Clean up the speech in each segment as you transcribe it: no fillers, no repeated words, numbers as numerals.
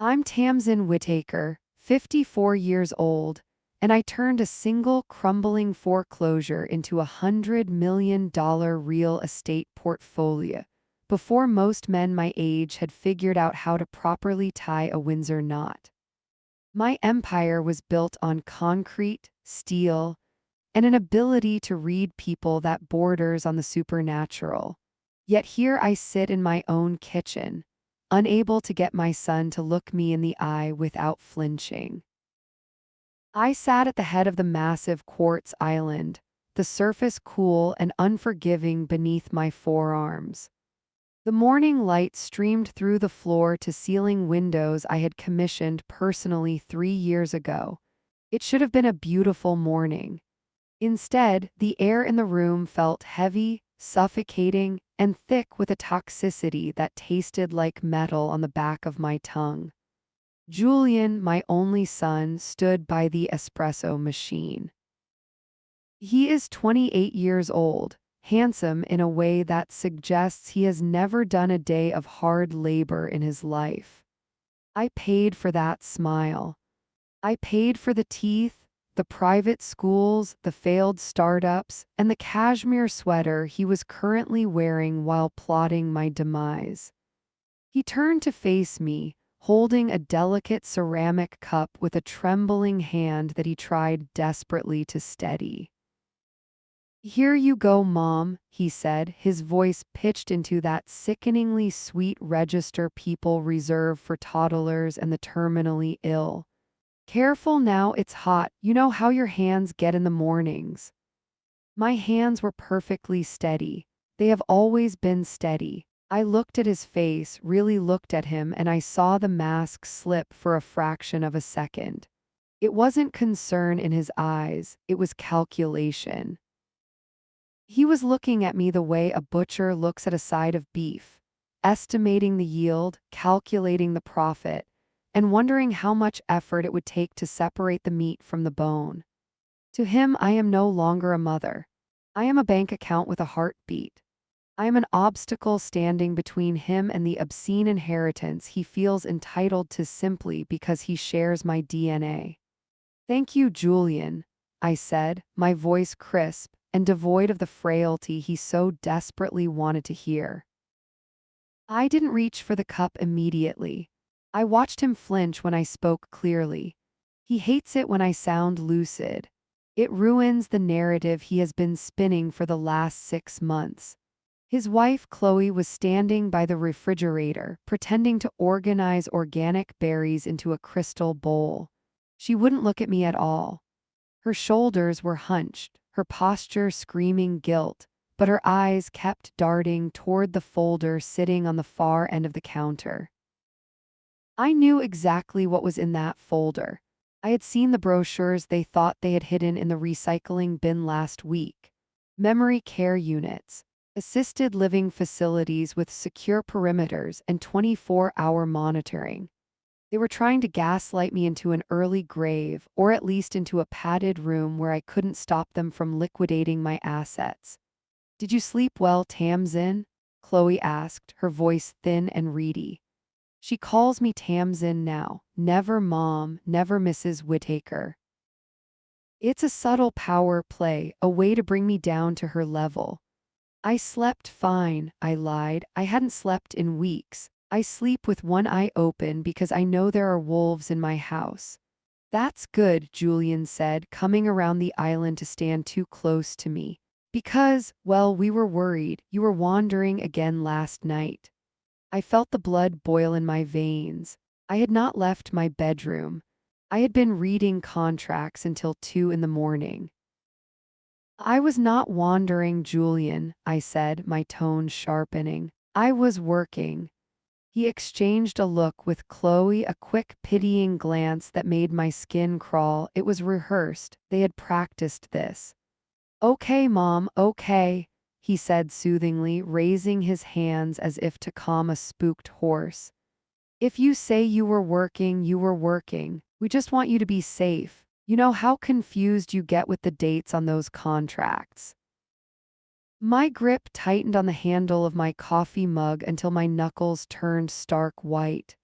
I'm Tamsin Whitaker, 54 years old, and I turned a single crumbling foreclosure into $100 million real estate portfolio before most men my age had figured out how to properly tie a Windsor knot. My empire was built on concrete, steel, and an ability to read people that borders on the supernatural. Yet here I sit in my own kitchen, unable to get my son to look me in the eye without flinching. I sat at the head of the massive quartz island, the surface cool and unforgiving beneath my forearms. The morning light streamed through the floor-to-ceiling windows I had commissioned personally 3 years ago. It should have been a beautiful morning. Instead, the air in the room felt heavy, suffocating, and thick with a toxicity that tasted like metal on the back of my tongue. Julian, my only son, stood by the espresso machine. He is 28 years old, handsome in a way that suggests he has never done a day of hard labor in his life. I paid for that smile. I paid for the teeth, the private schools, the failed startups, and the cashmere sweater he was currently wearing while plotting my demise. He turned to face me, holding a delicate ceramic cup with a trembling hand that he tried desperately to steady. "Here you go, Mom," he said, his voice pitched into that sickeningly sweet register people reserve for toddlers and the terminally ill. "Careful now, it's hot. You know how your hands get in the mornings." My hands were perfectly steady. They have always been steady. I looked at his face, really looked at him, and I saw the mask slip for a fraction of a second. It wasn't concern in his eyes, it was calculation. He was looking at me the way a butcher looks at a side of beef, estimating the yield, calculating the profit, and wondering how much effort it would take to separate the meat from the bone. To him, I am no longer a mother. I am a bank account with a heartbeat. I am an obstacle standing between him and the obscene inheritance he feels entitled to simply because he shares my DNA. "Thank you, Julian," I said, my voice crisp and devoid of the frailty he so desperately wanted to hear. I didn't reach for the cup immediately. I watched him flinch when I spoke clearly. He hates it when I sound lucid. It ruins the narrative he has been spinning for the last 6 months. His wife, Chloe, was standing by the refrigerator, pretending to organize organic berries into a crystal bowl. She wouldn't look at me at all. Her shoulders were hunched, her posture screaming guilt, but her eyes kept darting toward the folder sitting on the far end of the counter. I knew exactly what was in that folder. I had seen the brochures they thought they had hidden in the recycling bin last week. Memory care units, assisted living facilities with secure perimeters and 24-hour monitoring. They were trying to gaslight me into an early grave, or at least into a padded room where I couldn't stop them from liquidating my assets. "Did you sleep well, Tamsin?" Chloe asked, her voice thin and reedy. She calls me Tamsin now, never Mom, never Mrs. Whitaker. It's a subtle power play, a way to bring me down to her level. "I slept fine," I lied. "I hadn't slept in weeks. I sleep with one eye open because I know there are wolves in my house." "That's good," Julian said, coming around the island to stand too close to me. "Because, well, we were worried. You were wandering again last night." I felt the blood boil in my veins. I had not left my bedroom. I had been reading contracts until 2 in the morning. "I was not wandering, Julian," I said, my tone sharpening. "I was working." He exchanged a look with Chloe, a quick, pitying glance that made my skin crawl. It was rehearsed. They had practiced this. "Okay, Mom, okay," he said soothingly, raising his hands as if to calm a spooked horse. "If you say you were working, you were working. We just want you to be safe. You know how confused you get with the dates on those contracts." My grip tightened on the handle of my coffee mug until my knuckles turned stark white.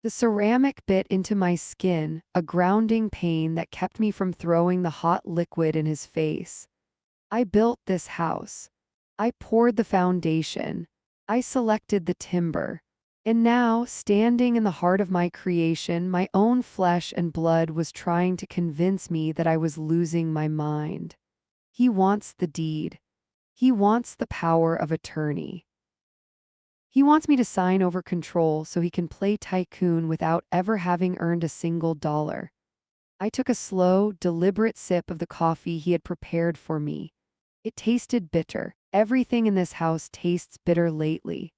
The ceramic bit into my skin, a grounding pain that kept me from throwing the hot liquid in his face. I built this house. I poured the foundation. I selected the timber. And now, standing in the heart of my creation, my own flesh and blood was trying to convince me that I was losing my mind. He wants the deed. He wants the power of attorney. He wants me to sign over control so he can play tycoon without ever having earned a single dollar. I took a slow, deliberate sip of the coffee he had prepared for me. It tasted bitter. Everything in this house tastes bitter lately.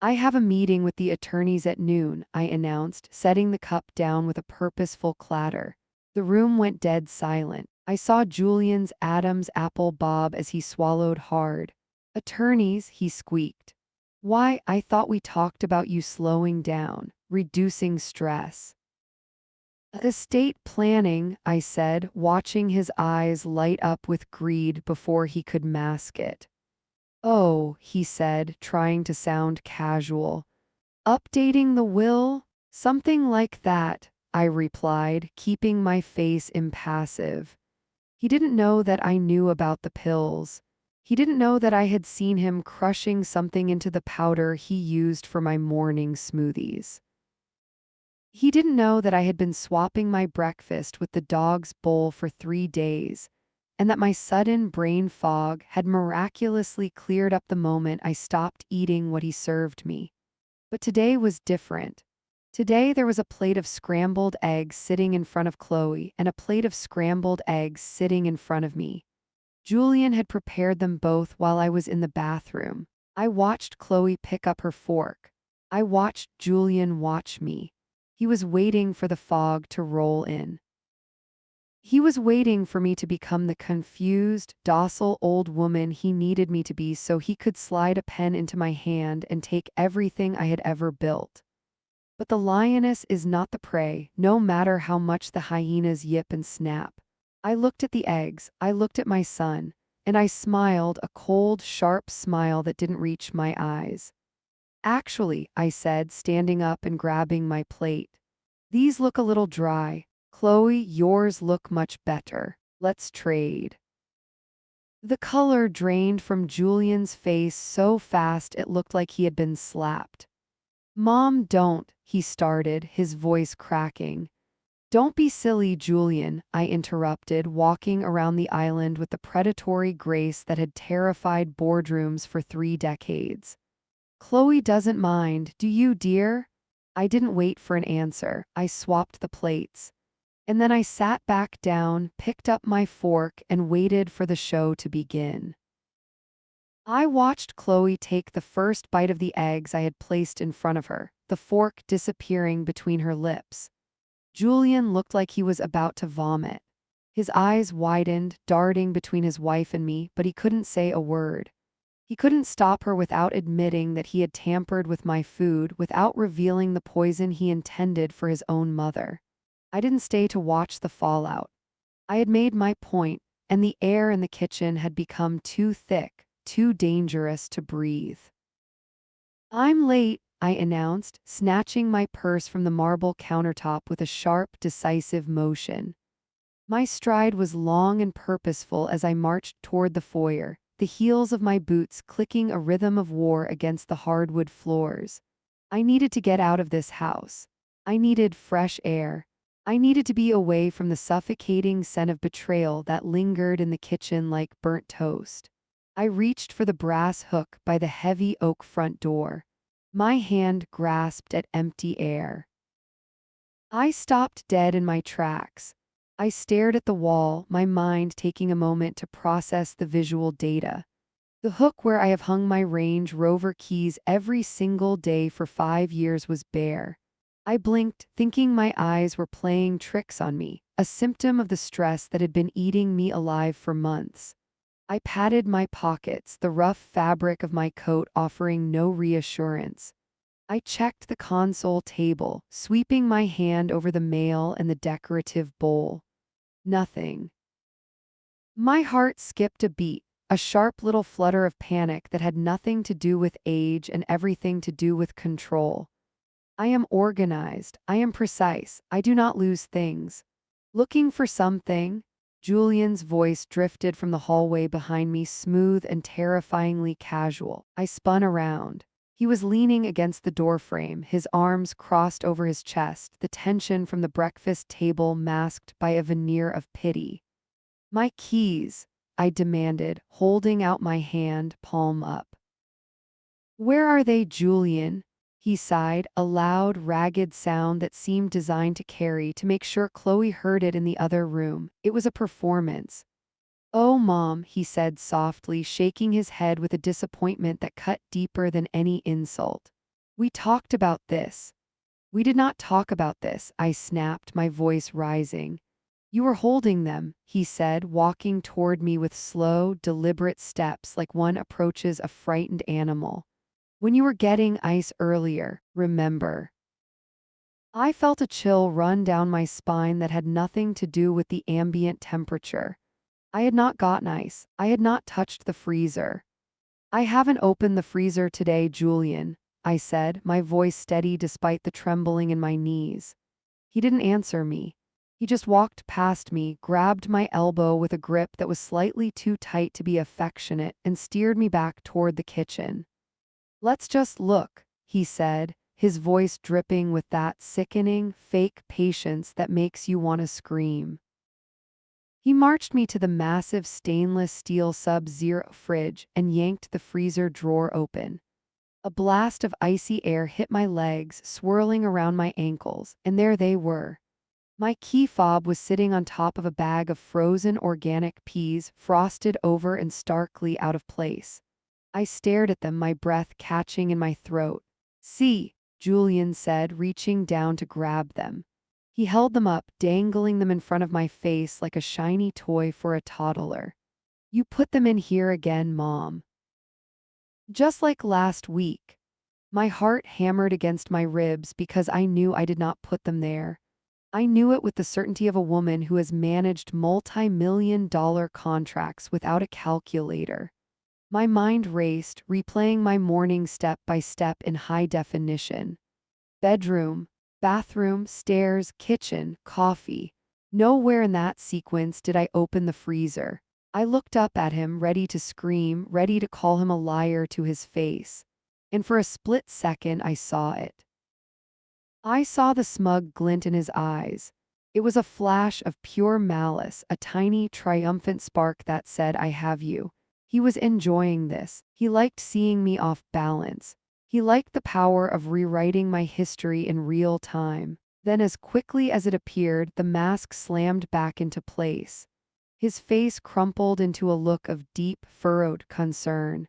I have a meeting with the attorneys at noon, I announced, setting the cup down with a purposeful clatter. The room went dead silent. I saw Julian's Adam's apple bob as he swallowed hard. Attorneys, he squeaked. Why, I thought we talked about you slowing down, reducing stress. Estate planning, I said, watching his eyes light up with greed before he could mask it. Oh, he said, trying to sound casual. Updating the will? Something like that, I replied, keeping my face impassive. He didn't know that I knew about the pills. He didn't know that I had seen him crushing something into the powder he used for my morning smoothies. He didn't know that I had been swapping my breakfast with the dog's bowl for 3 days, and that my sudden brain fog had miraculously cleared up the moment I stopped eating what he served me. But today was different. Today there was a plate of scrambled eggs sitting in front of Chloe and a plate of scrambled eggs sitting in front of me. Julian had prepared them both while I was in the bathroom. I watched Chloe pick up her fork. I watched Julian watch me. He was waiting for the fog to roll in. He was waiting for me to become the confused, docile old woman he needed me to be so he could slide a pen into my hand and take everything I had ever built. But the lioness is not the prey, no matter how much the hyenas yip and snap. I looked at the eggs, I looked at my son, and I smiled, a cold, sharp smile that didn't reach my eyes. Actually, I said, standing up and grabbing my plate. These look a little dry. Chloe, yours look much better. Let's trade. The color drained from Julian's face so fast it looked like he had been slapped. Mom, don't, he started, his voice cracking. Don't be silly, Julian, I interrupted, walking around the island with the predatory grace that had terrified boardrooms for 3 decades. Chloe doesn't mind, do you, dear? I didn't wait for an answer. I swapped the plates. And then I sat back down, picked up my fork, and waited for the show to begin. I watched Chloe take the first bite of the eggs I had placed in front of her, the fork disappearing between her lips. Julian looked like he was about to vomit. His eyes widened, darting between his wife and me, but he couldn't say a word. He couldn't stop her without admitting that he had tampered with my food, without revealing the poison he intended for his own mother. I didn't stay to watch the fallout. I had made my point, and the air in the kitchen had become too thick, too dangerous to breathe. I'm late, I announced, snatching my purse from the marble countertop with a sharp, decisive motion. My stride was long and purposeful as I marched toward the foyer, the heels of my boots clicking a rhythm of war against the hardwood floors. I needed to get out of this house. I needed fresh air. I needed to be away from the suffocating scent of betrayal that lingered in the kitchen like burnt toast. I reached for the brass hook by the heavy oak front door. My hand grasped at empty air. I stopped dead in my tracks. I stared at the wall, my mind taking a moment to process the visual data. The hook where I have hung my Range Rover keys every single day for 5 years was bare. I blinked, thinking my eyes were playing tricks on me, a symptom of the stress that had been eating me alive for months. I patted my pockets, the rough fabric of my coat offering no reassurance. I checked the console table, sweeping my hand over the mail and the decorative bowl. Nothing. My heart skipped a beat, a sharp little flutter of panic that had nothing to do with age and everything to do with control. I am organized. I am precise. I do not lose things. Looking for something? Julian's voice drifted from the hallway behind me, smooth and terrifyingly casual. I spun around. He was leaning against the doorframe, his arms crossed over his chest, the tension from the breakfast table masked by a veneer of pity. My keys, I demanded, holding out my hand, palm up. Where are they, Julian? He sighed, a loud, ragged sound that seemed designed to carry to make sure Chloe heard it in the other room. It was a performance. Oh, Mom, he said softly, shaking his head with a disappointment that cut deeper than any insult. We talked about this. We did not talk about this, I snapped, my voice rising. You were holding them, he said, walking toward me with slow, deliberate steps like one approaches a frightened animal. When you were getting ice earlier, remember? I felt a chill run down my spine that had nothing to do with the ambient temperature. I had not gotten ice. I had not touched the freezer. I haven't opened the freezer today, Julian, I said, my voice steady despite the trembling in my knees. He didn't answer me. He just walked past me, grabbed my elbow with a grip that was slightly too tight to be affectionate, and steered me back toward the kitchen. Let's just look, he said, his voice dripping with that sickening, fake patience that makes you want to scream. He marched me to the massive stainless steel Sub-Zero fridge and yanked the freezer drawer open. A blast of icy air hit my legs, swirling around my ankles, and there they were. My key fob was sitting on top of a bag of frozen organic peas, frosted over and starkly out of place. I stared at them, my breath catching in my throat. See, Julian said, reaching down to grab them. He held them up, dangling them in front of my face like a shiny toy for a toddler. You put them in here again, Mom. Just like last week. My heart hammered against my ribs because I knew I did not put them there. I knew it with the certainty of a woman who has managed multi-million-dollar contracts without a calculator. My mind raced, replaying my morning step by step in high definition. Bedroom, bathroom, stairs, kitchen, coffee. Nowhere in that sequence did I open the freezer. I looked up at him, ready to scream, ready to call him a liar to his face. And for a split second I saw it. I saw the smug glint in his eyes. It was a flash of pure malice, a tiny, triumphant spark that said, I have you. He was enjoying this. He liked seeing me off balance. He liked the power of rewriting my history in real time. Then as quickly as it appeared, the mask slammed back into place. His face crumpled into a look of deep, furrowed concern.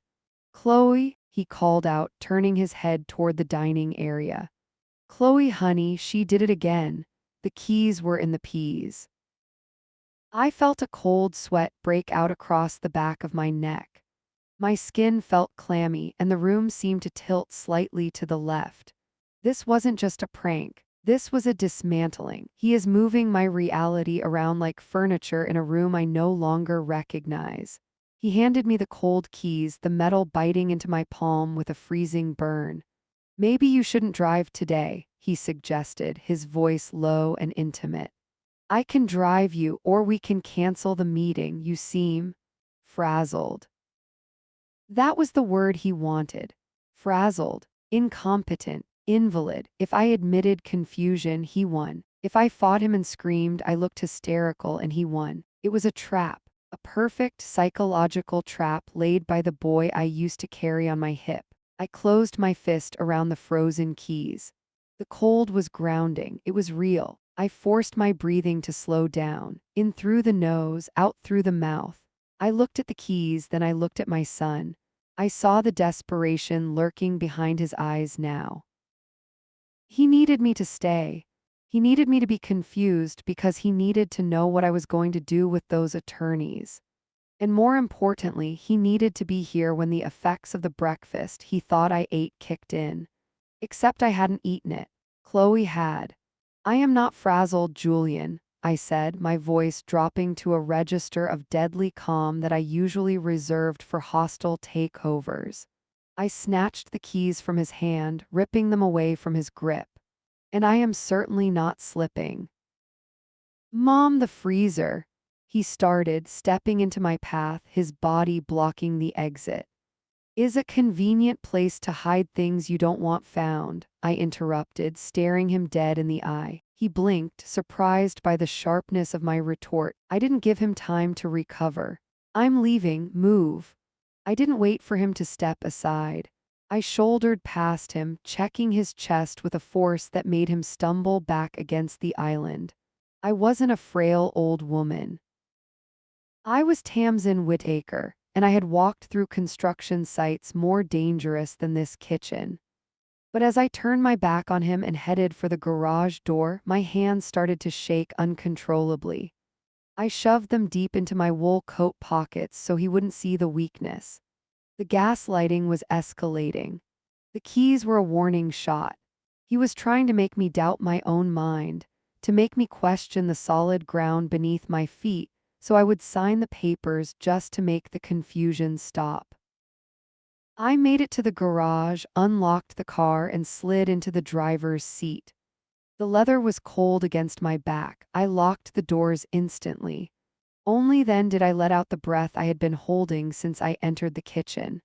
Chloe, he called out, turning his head toward the dining area. Chloe, honey, she did it again. The keys were in the peas. I felt a cold sweat break out across the back of my neck. My skin felt clammy, and the room seemed to tilt slightly to the left. This wasn't just a prank. This was a dismantling. He is moving my reality around like furniture in a room I no longer recognize. He handed me the cold keys, the metal biting into my palm with a freezing burn. Maybe you shouldn't drive today, he suggested, his voice low and intimate. I can drive you, or we can cancel the meeting. You seem frazzled. That was the word he wanted. Frazzled, incompetent, invalid. If I admitted confusion, he won. If I fought him and screamed, I looked hysterical and he won. It was a trap, a perfect psychological trap laid by the boy I used to carry on my hip. I closed my fist around the frozen keys. The cold was grounding. It was real. I forced my breathing to slow down, in through the nose, out through the mouth. I looked at the keys, then I looked at my son. I saw the desperation lurking behind his eyes now. He needed me to stay. He needed me to be confused because he needed to know what I was going to do with those attorneys. And more importantly, he needed to be here when the effects of the breakfast he thought I ate kicked in. Except I hadn't eaten it. Chloe had. I am not frazzled, Julian, I said, my voice dropping to a register of deadly calm that I usually reserved for hostile takeovers. I snatched the keys from his hand, ripping them away from his grip. and I am certainly not slipping. Mom, the freezer. He started, stepping into my path, his body blocking the exit. Is a convenient place to hide things you don't want found, I interrupted, staring him dead in the eye. He blinked, surprised by the sharpness of my retort. I didn't give him time to recover. I'm leaving, move. I didn't wait for him to step aside. I shouldered past him, checking his chest with a force that made him stumble back against the island. I wasn't a frail old woman. I was Tamsin Whitaker, and I had walked through construction sites more dangerous than this kitchen. But as I turned my back on him and headed for the garage door, my hands started to shake uncontrollably. I shoved them deep into my wool coat pockets so he wouldn't see the weakness. The gaslighting was escalating. The keys were a warning shot. He was trying to make me doubt my own mind, to make me question the solid ground beneath my feet, so I would sign the papers just to make the confusion stop. I made it to the garage, unlocked the car, and slid into the driver's seat. The leather was cold against my back. I locked the doors instantly. Only then did I let out the breath I had been holding since I entered the kitchen.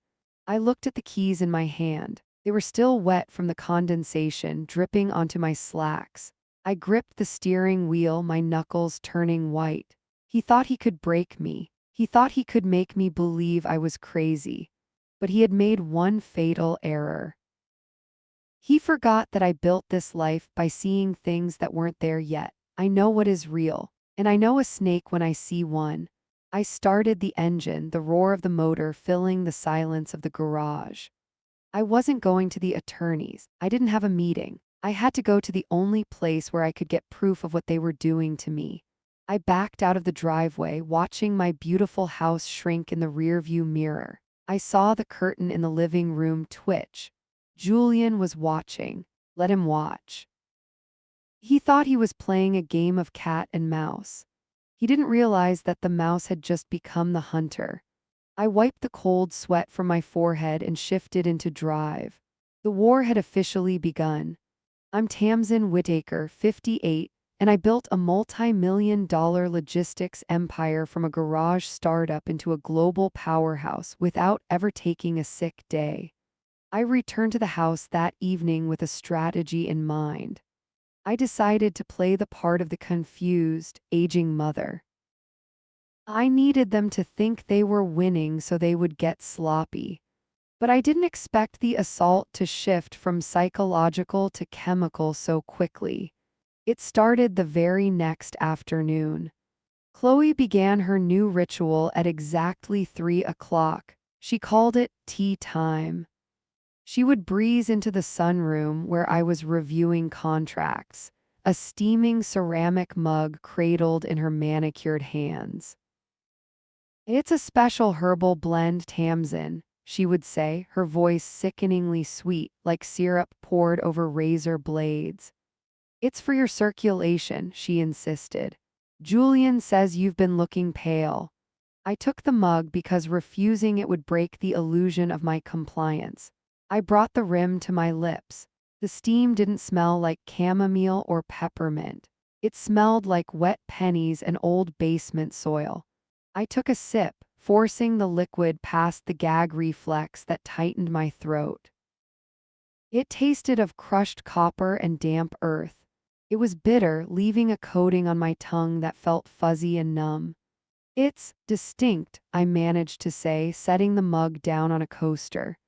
I looked at the keys in my hand. They were still wet from the condensation dripping onto my slacks. I gripped the steering wheel, my knuckles turning white. He thought he could break me. He thought he could make me believe I was crazy. But he had made one fatal error. He forgot that I built this life by seeing things that weren't there yet. I know what is real, and I know a snake when I see one. I started the engine, the roar of the motor filling the silence of the garage. I wasn't going to the attorneys. I didn't have a meeting. I had to go to the only place where I could get proof of what they were doing to me. I backed out of the driveway, watching my beautiful house shrink in the rearview mirror. I saw the curtain in the living room twitch. Julian was watching. Let him watch. He thought he was playing a game of cat and mouse. He didn't realize that the mouse had just become the hunter. I wiped the cold sweat from my forehead and shifted into drive. The war had officially begun. I'm Tamsin Whitaker, 58, and I built a multi-million-dollar logistics empire from a garage startup into a global powerhouse without ever taking a sick day. I returned to the house that evening with a strategy in mind. I decided to play the part of the confused, aging mother. I needed them to think they were winning so they would get sloppy. But I didn't expect the assault to shift from psychological to chemical so quickly. It started the very next afternoon. Chloe began her new ritual at exactly 3 o'clock. She called it tea time. She would breeze into the sunroom where I was reviewing contracts, a steaming ceramic mug cradled in her manicured hands. It's a special herbal blend, Tamsin, she would say, her voice sickeningly sweet, like syrup poured over razor blades. It's for your circulation, she insisted. Julian says you've been looking pale. I took the mug because refusing it would break the illusion of my compliance. I brought the rim to my lips. The steam didn't smell like chamomile or peppermint. It smelled like wet pennies and old basement soil. I took a sip, forcing the liquid past the gag reflex that tightened my throat. It tasted of crushed copper and damp earth. It was bitter, leaving a coating on my tongue that felt fuzzy and numb. It's distinct, I managed to say, setting the mug down on a coaster.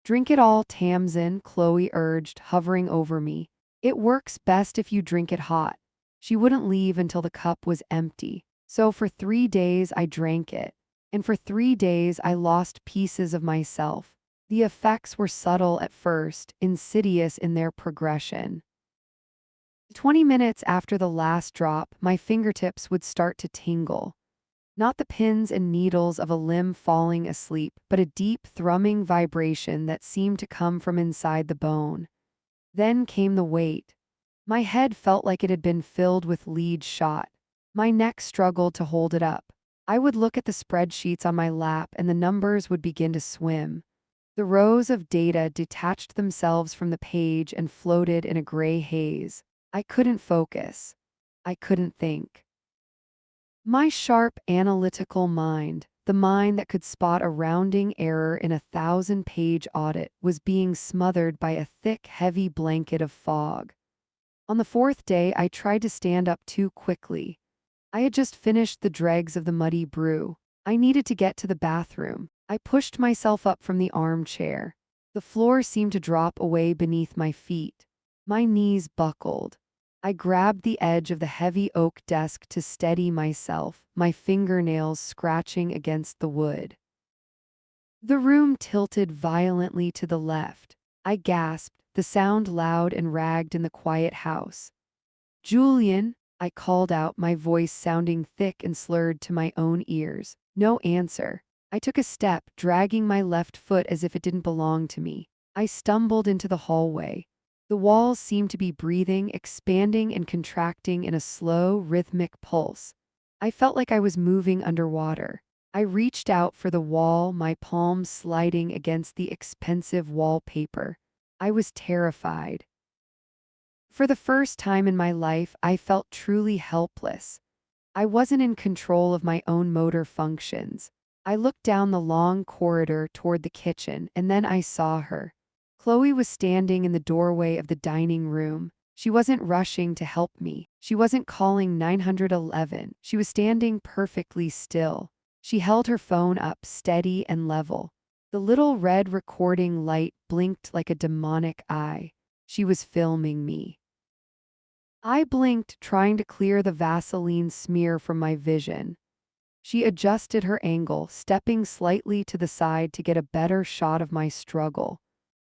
Drink it all, Tamsin, Chloe urged, hovering over me. It works best if you drink it hot. She wouldn't leave until the cup was empty. So for 3 days I drank it. And for 3 days I lost pieces of myself. The effects were subtle at first, insidious in their progression. 20 minutes after the last drop, my fingertips would start to tingle. Not the pins and needles of a limb falling asleep, but a deep thrumming vibration that seemed to come from inside the bone. Then came the weight. My head felt like it had been filled with lead shot. My neck struggled to hold it up. I would look at the spreadsheets on my lap and the numbers would begin to swim. The rows of data detached themselves from the page and floated in a gray haze. I couldn't focus. I couldn't think. My sharp, analytical mind, the mind that could spot a rounding error in a 1,000-page audit, was being smothered by a thick, heavy blanket of fog. On the fourth day, I tried to stand up too quickly. I had just finished the dregs of the muddy brew. I needed to get to the bathroom. I pushed myself up from the armchair. The floor seemed to drop away beneath my feet. My knees buckled. I grabbed the edge of the heavy oak desk to steady myself, my fingernails scratching against the wood. The room tilted violently to the left. I gasped, the sound loud and ragged in the quiet house. "Julian," I called out, my voice sounding thick and slurred to my own ears. No answer. I took a step, dragging my left foot as if it didn't belong to me. I stumbled into the hallway. The walls seemed to be breathing, expanding and contracting in a slow, rhythmic pulse. I felt like I was moving underwater. I reached out for the wall, my palms sliding against the expensive wallpaper. I was terrified. For the first time in my life, I felt truly helpless. I wasn't in control of my own motor functions. I looked down the long corridor toward the kitchen, and then I saw her. Chloe was standing in the doorway of the dining room. She wasn't rushing to help me. She wasn't calling 911. She was standing perfectly still. She held her phone up, steady and level. The little red recording light blinked like a demonic eye. She was filming me. I blinked, trying to clear the Vaseline smear from my vision. She adjusted her angle, stepping slightly to the side to get a better shot of my struggle.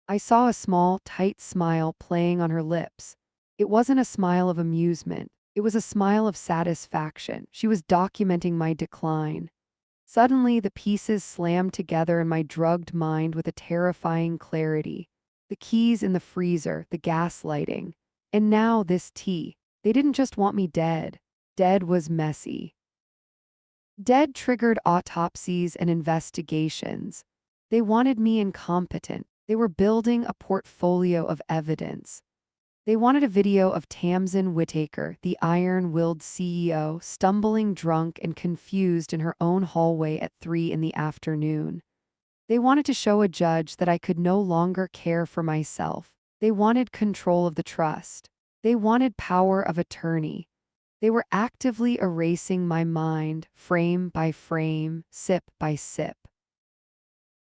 I saw a small, tight smile playing on her lips. It wasn't a smile of amusement. It was a smile of satisfaction. She was documenting my decline. Suddenly, the pieces slammed together in my drugged mind with a terrifying clarity. The keys in the freezer, the gaslighting. And now this tea. They didn't just want me dead. Dead was messy. Dead triggered autopsies and investigations. They wanted me incompetent. They were building a portfolio of evidence. They wanted a video of Tamsin Whitaker, the iron-willed CEO, stumbling drunk and confused in her own hallway at 3 in the afternoon. They wanted to show a judge that I could no longer care for myself. They wanted control of the trust. They wanted power of attorney. They were actively erasing my mind, frame by frame, sip by sip.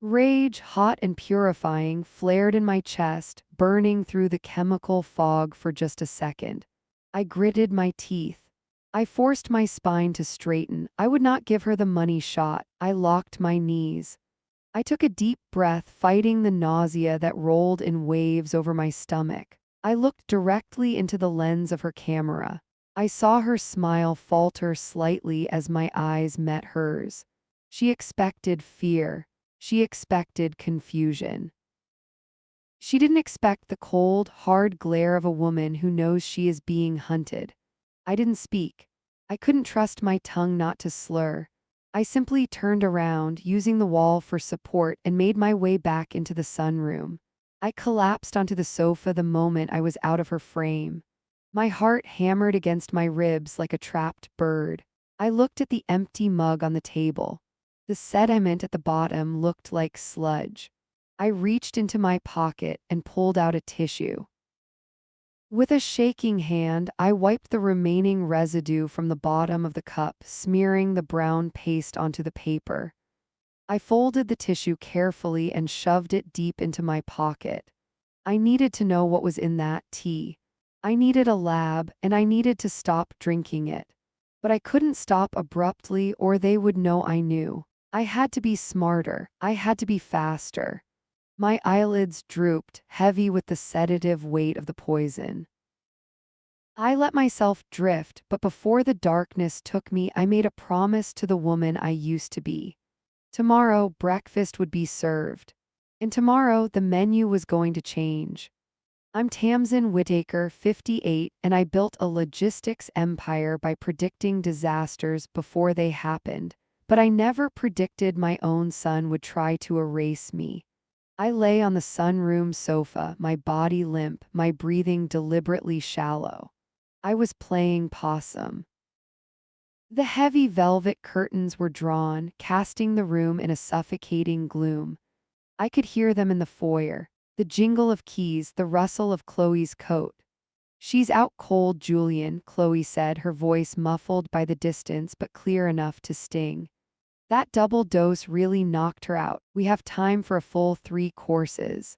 Rage, hot and purifying, flared in my chest, burning through the chemical fog for just a second. I gritted my teeth. I forced my spine to straighten. I would not give her the money shot. I locked my knees. I took a deep breath, fighting the nausea that rolled in waves over my stomach. I looked directly into the lens of her camera. I saw her smile falter slightly as my eyes met hers. She expected fear. She expected confusion. She didn't expect the cold, hard glare of a woman who knows she is being hunted. I didn't speak. I couldn't trust my tongue not to slur. I simply turned around, using the wall for support, and made my way back into the sunroom. I collapsed onto the sofa the moment I was out of her frame. My heart hammered against my ribs like a trapped bird. I looked at the empty mug on the table. The sediment at the bottom looked like sludge. I reached into my pocket and pulled out a tissue. With a shaking hand, I wiped the remaining residue from the bottom of the cup, smearing the brown paste onto the paper. I folded the tissue carefully and shoved it deep into my pocket. I needed to know what was in that tea. I needed a lab, and I needed to stop drinking it. But I couldn't stop abruptly, or they would know I knew. I had to be smarter. I had to be faster. My eyelids drooped, heavy with the sedative weight of the poison. I let myself drift, but before the darkness took me, I made a promise to the woman I used to be. Tomorrow, breakfast would be served. And tomorrow, the menu was going to change. I'm Tamsin Whitaker, 58, and I built a logistics empire by predicting disasters before they happened. But I never predicted my own son would try to erase me. I lay on the sunroom sofa, my body limp, my breathing deliberately shallow. I was playing possum. The heavy velvet curtains were drawn, casting the room in a suffocating gloom. I could hear them in the foyer, the jingle of keys, the rustle of Chloe's coat. "She's out cold, Julian," Chloe said, her voice muffled by the distance but clear enough to sting. "That double dose really knocked her out. We have time for a full 3 courses."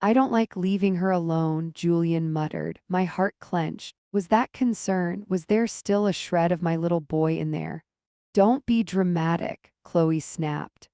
"I don't like leaving her alone," Julian muttered, my heart clenched. Was that concern? Was there still a shred of my little boy in there? "Don't be dramatic," Chloe snapped.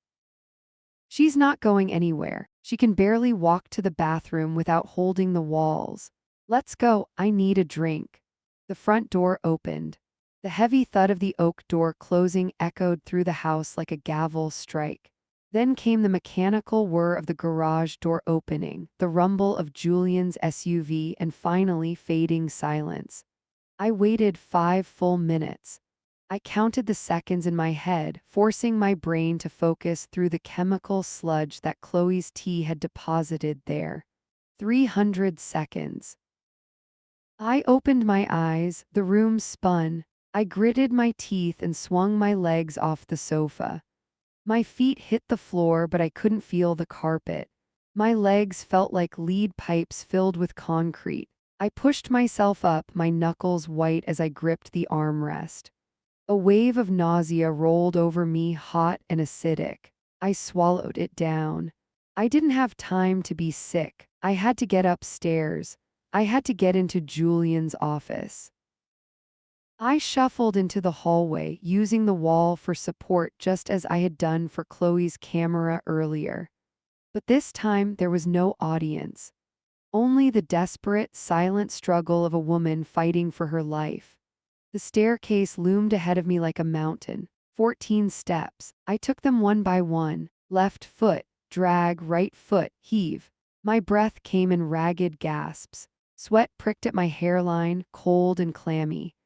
"She's not going anywhere. She can barely walk to the bathroom without holding the walls. Let's go, I need a drink." The front door opened. The heavy thud of the oak door closing echoed through the house like a gavel strike. Then came the mechanical whir of the garage door opening, the rumble of Julian's SUV, and finally fading silence. I waited 5 full minutes. I counted the seconds in my head, forcing my brain to focus through the chemical sludge that Chloe's tea had deposited there. 300 seconds. I opened my eyes, the room spun. I gritted my teeth and swung my legs off the sofa. My feet hit the floor, but I couldn't feel the carpet. My legs felt like lead pipes filled with concrete. I pushed myself up, my knuckles white as I gripped the armrest. A wave of nausea rolled over me, hot and acidic. I swallowed it down. I didn't have time to be sick. I had to get upstairs. I had to get into Julian's office. I shuffled into the hallway, using the wall for support just as I had done for Chloe's camera earlier. But this time there was no audience. Only the desperate, silent struggle of a woman fighting for her life. The staircase loomed ahead of me like a mountain. 14 steps. I took them one by one. Left foot, drag, right foot, heave. My breath came in ragged gasps. Sweat pricked at my hairline, cold and clammy.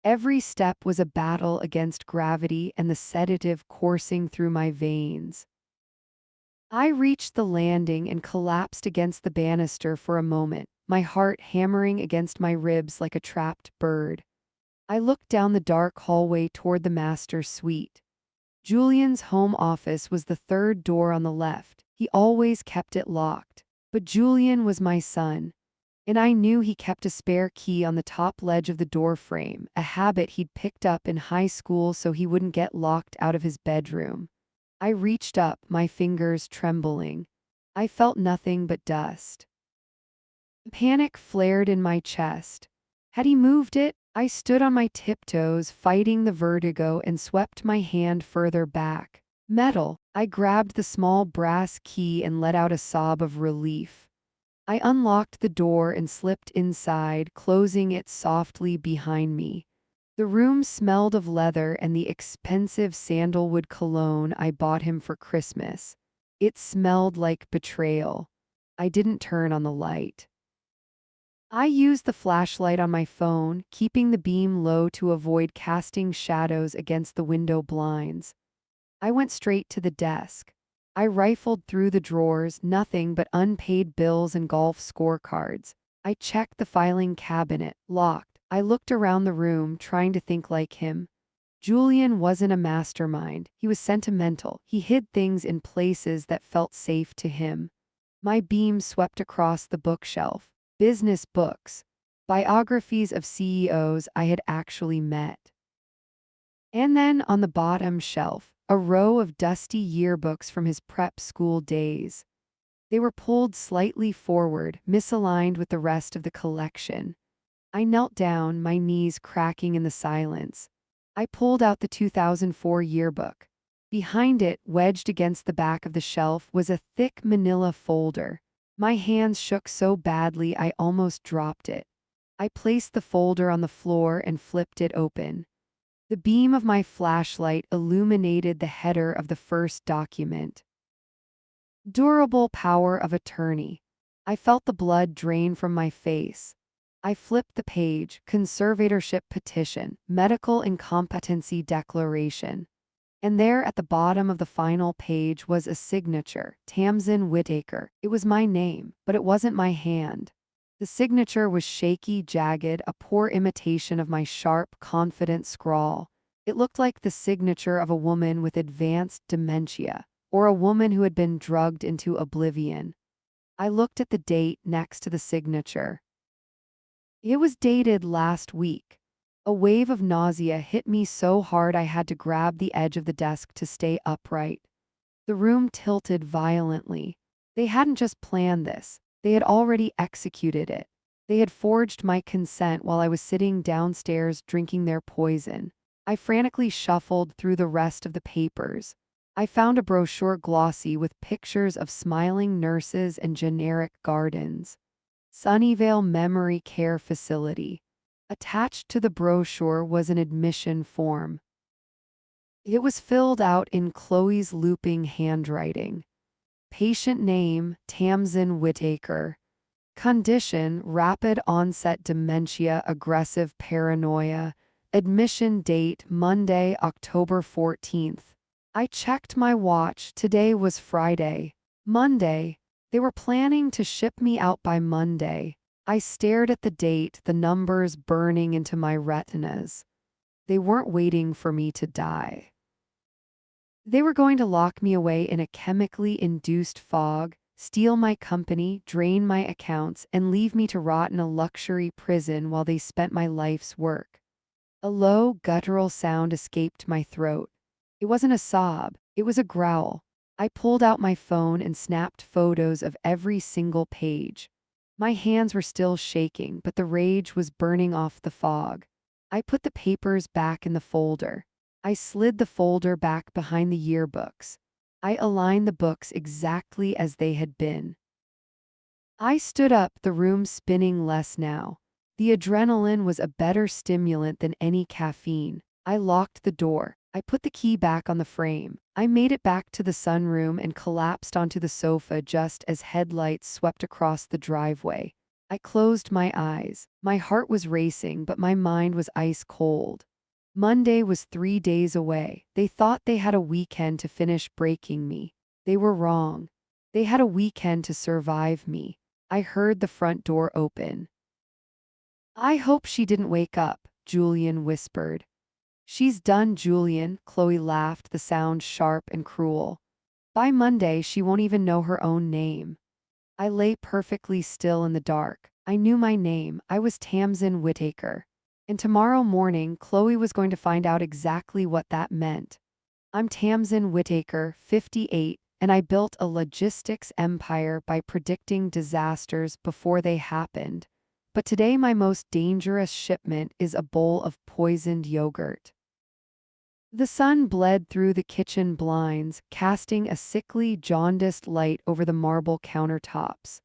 Every step was a battle against gravity and the sedative coursing through my veins. I reached the landing and collapsed against the banister for a moment, my heart hammering against my ribs like a trapped bird. I looked down the dark hallway toward the master's suite. Julian's home office was the third door on the left. He always kept it locked. But Julian was my son, and I knew he kept a spare key on the top ledge of the doorframe, a habit he'd picked up in high school so he wouldn't get locked out of his bedroom. I reached up, my fingers trembling. I felt nothing but dust. Panic flared in my chest. Had he moved it? I stood on my tiptoes, fighting the vertigo, and swept my hand further back. Metal. I grabbed the small brass key and let out a sob of relief. I unlocked the door and slipped inside, closing it softly behind me. The room smelled of leather and the expensive sandalwood cologne I bought him for Christmas. It smelled like betrayal. I didn't turn on the light. I used the flashlight on my phone, keeping the beam low to avoid casting shadows against the window blinds. I went straight to the desk. I rifled through the drawers, nothing but unpaid bills and golf scorecards. I checked the filing cabinet, locked. I looked around the room, trying to think like him. Julian wasn't a mastermind. He was sentimental. He hid things in places that felt safe to him. My beam swept across the bookshelf. Business books. Biographies of CEOs I had actually met. And then on the bottom shelf, a row of dusty yearbooks from his prep school days. They were pulled slightly forward, misaligned with the rest of the collection. I knelt down, my knees cracking in the silence. I pulled out the 2004 yearbook. Behind it, wedged against the back of the shelf, was a thick manila folder. My hands shook so badly I almost dropped it. I placed the folder on the floor and flipped it open. The beam of my flashlight illuminated the header of the first document. Durable power of attorney. I felt the blood drain from my face. I flipped the page, conservatorship petition, medical incompetency declaration. And there at the bottom of the final page was a signature, Tamsin Whitaker. It was my name, but it wasn't my hand. The signature was shaky, jagged, a poor imitation of my sharp, confident scrawl. It looked like the signature of a woman with advanced dementia, or a woman who had been drugged into oblivion. I looked at the date next to the signature. It was dated last week. A wave of nausea hit me so hard I had to grab the edge of the desk to stay upright. The room tilted violently. They hadn't just planned this, they had already executed it. They had forged my consent while I was sitting downstairs drinking their poison. I frantically shuffled through the rest of the papers. I found a brochure glossy with pictures of smiling nurses and generic gardens. Sunnyvale Memory Care Facility. Attached to the brochure was an admission form. It was filled out in Chloe's looping handwriting. Patient name, Tamsin Whitaker. Condition, rapid onset dementia, aggressive paranoia. Admission date, Monday, October 14th. I checked my watch. Today was Friday. Monday. They were planning to ship me out by Monday. I stared at the date, the numbers burning into my retinas. They weren't waiting for me to die. They were going to lock me away in a chemically induced fog, steal my company, drain my accounts, and leave me to rot in a luxury prison while they spent my life's work. A low, guttural sound escaped my throat. It wasn't a sob, it was a growl. I pulled out my phone and snapped photos of every single page. My hands were still shaking, but the rage was burning off the fog. I put the papers back in the folder. I slid the folder back behind the yearbooks. I aligned the books exactly as they had been. I stood up, the room spinning less now. The adrenaline was a better stimulant than any caffeine. I locked the door. I put the key back on the frame. I made it back to the sunroom and collapsed onto the sofa just as headlights swept across the driveway. I closed my eyes. My heart was racing, but my mind was ice cold. Monday was 3 days away. They thought they had a weekend to finish breaking me. They were wrong. They had a weekend to survive me. I heard the front door open. "I hope she didn't wake up," Julian whispered. "She's done, Julian," Chloe laughed, the sound sharp and cruel. "By Monday, she won't even know her own name." I lay perfectly still in the dark. I knew my name. I was Tamsin Whitaker. And tomorrow morning, Chloe was going to find out exactly what that meant. I'm Tamsin Whitaker, 58, and I built a logistics empire by predicting disasters before they happened. But today my most dangerous shipment is a bowl of poisoned yogurt. The sun bled through the kitchen blinds, casting a sickly, jaundiced light over the marble countertops.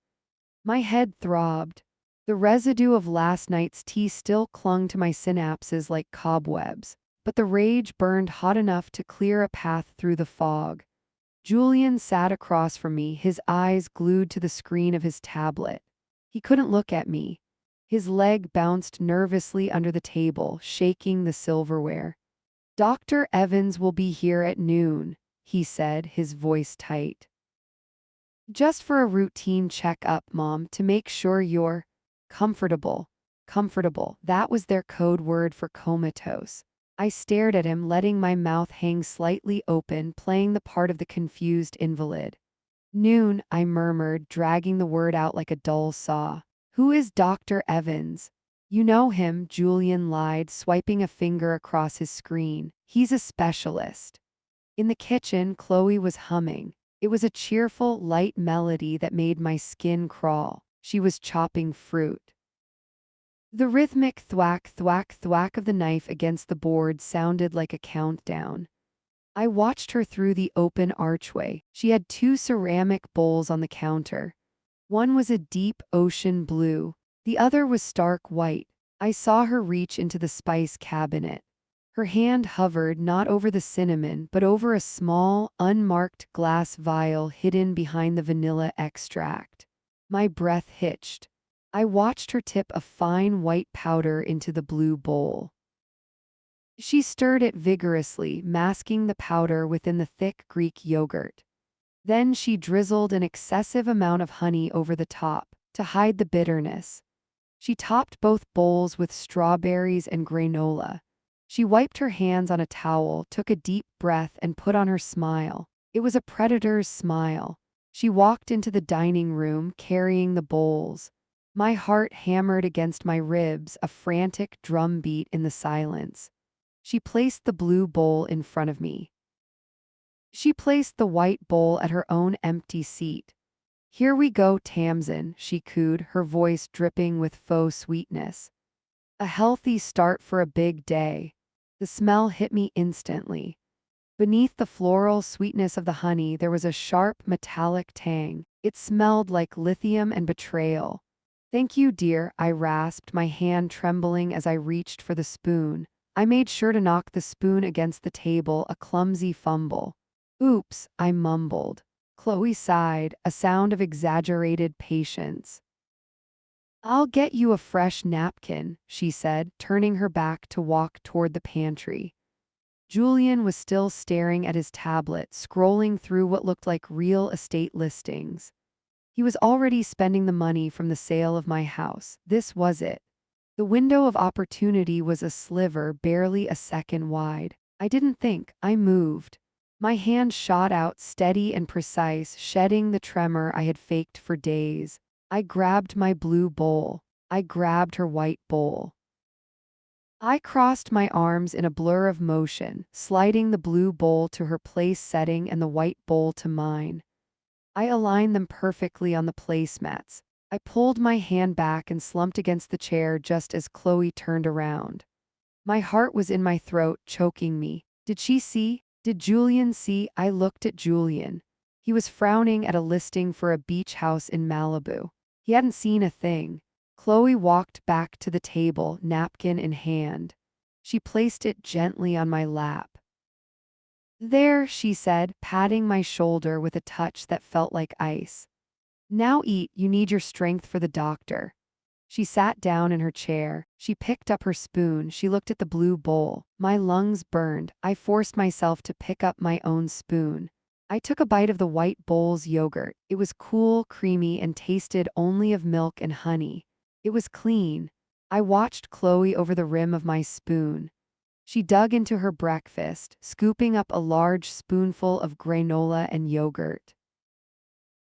My head throbbed. The residue of last night's tea still clung to my synapses like cobwebs, but the rage burned hot enough to clear a path through the fog. Julian sat across from me, his eyes glued to the screen of his tablet. He couldn't look at me. His leg bounced nervously under the table, shaking the silverware. "Dr. Evans will be here at noon," he said, his voice tight. "Just for a routine checkup, Mom, to make sure you're comfortable." Comfortable, that was their code word for comatose. I stared at him, letting my mouth hang slightly open, playing the part of the confused invalid. "Noon," I murmured, dragging the word out like a dull saw. "Who is Dr. Evans?" "You know him," Julian lied, swiping a finger across his screen. "He's a specialist." In the kitchen, Chloe was humming. It was a cheerful, light melody that made my skin crawl. She was chopping fruit. The rhythmic thwack, thwack, thwack of the knife against the board sounded like a countdown. I watched her through the open archway. She had 2 ceramic bowls on the counter. One was a deep ocean blue. The other was stark white. I saw her reach into the spice cabinet. Her hand hovered not over the cinnamon but over a small, unmarked glass vial hidden behind the vanilla extract. My breath hitched. I watched her tip a fine white powder into the blue bowl. She stirred it vigorously, masking the powder within the thick Greek yogurt. Then she drizzled an excessive amount of honey over the top. to hide the bitterness. She topped both bowls with strawberries and granola. She wiped her hands on a towel, took a deep breath, and put on her smile. It was a predator's smile. She walked into the dining room, carrying the bowls. My heart hammered against my ribs, a frantic drumbeat in the silence. She placed the blue bowl in front of me. She placed the white bowl at her own empty seat. "Here we go, Tamsin," she cooed, her voice dripping with faux sweetness. A healthy start for a big day. The smell hit me instantly. Beneath the floral sweetness of the honey, there was a sharp, metallic tang. It smelled like lithium and betrayal. "Thank you, dear," I rasped, my hand trembling as I reached for the spoon. I made sure to knock the spoon against the table, a clumsy fumble. "Oops," I mumbled. Chloe sighed, a sound of exaggerated patience. "I'll get you a fresh napkin," she said, turning her back to walk toward the pantry. Julian was still staring at his tablet, scrolling through what looked like real estate listings. He was already spending the money from the sale of my house. This was it. The window of opportunity was a sliver, barely a second wide. I didn't think, I moved. My hand shot out, steady and precise, shedding the tremor I had faked for days. I grabbed my blue bowl. I grabbed her white bowl. I crossed my arms in a blur of motion, sliding the blue bowl to her place setting and the white bowl to mine. I aligned them perfectly on the placemats. I pulled my hand back and slumped against the chair just as Chloe turned around. My heart was in my throat, choking me. Did she see? Did Julian see? I looked at Julian. He was frowning at a listing for a beach house in Malibu. He hadn't seen a thing. Chloe walked back to the table, napkin in hand. She placed it gently on my lap. "There," she said, patting my shoulder with a touch that felt like ice. "Now eat, you need your strength for the doctor." She sat down in her chair. She picked up her spoon. She looked at the blue bowl. My lungs burned. I forced myself to pick up my own spoon. I took a bite of the white bowl's yogurt. It was cool, creamy, and tasted only of milk and honey. It was clean. I watched Chloe over the rim of my spoon. She dug into her breakfast, scooping up a large spoonful of granola and yogurt.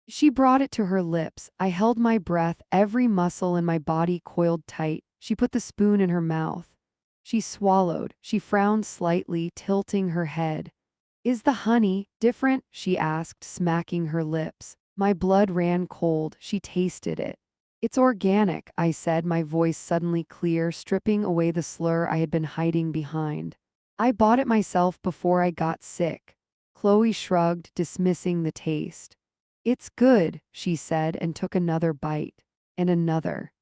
She brought it to her lips. I held my breath, every muscle in my body coiled tight. She put the spoon in her mouth. She swallowed. She frowned slightly, tilting her head. "Is the honey different?" she asked, smacking her lips. My blood ran cold. She tasted it. "It's organic," I said, my voice suddenly clear, stripping away the slur I had been hiding behind. "I bought it myself before I got sick." Chloe shrugged, dismissing the taste. "It's good," she said, and took another bite. And another.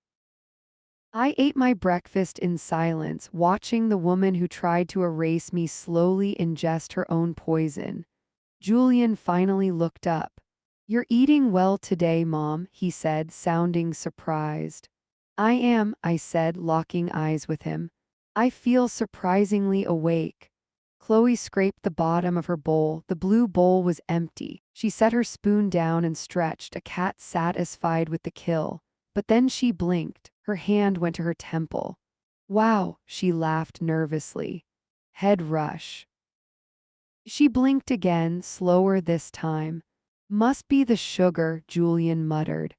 I ate my breakfast in silence, watching the woman who tried to erase me slowly ingest her own poison. Julian finally looked up. "You're eating well today, Mom," he said, sounding surprised. "I am," I said, locking eyes with him. "I feel surprisingly awake." Chloe scraped the bottom of her bowl. The blue bowl was empty. She set her spoon down and stretched, a cat satisfied with the kill. But then she blinked. Her hand went to her temple. "Wow," she laughed nervously. "Head rush." She blinked again, slower this time. "Must be the sugar," Julian muttered.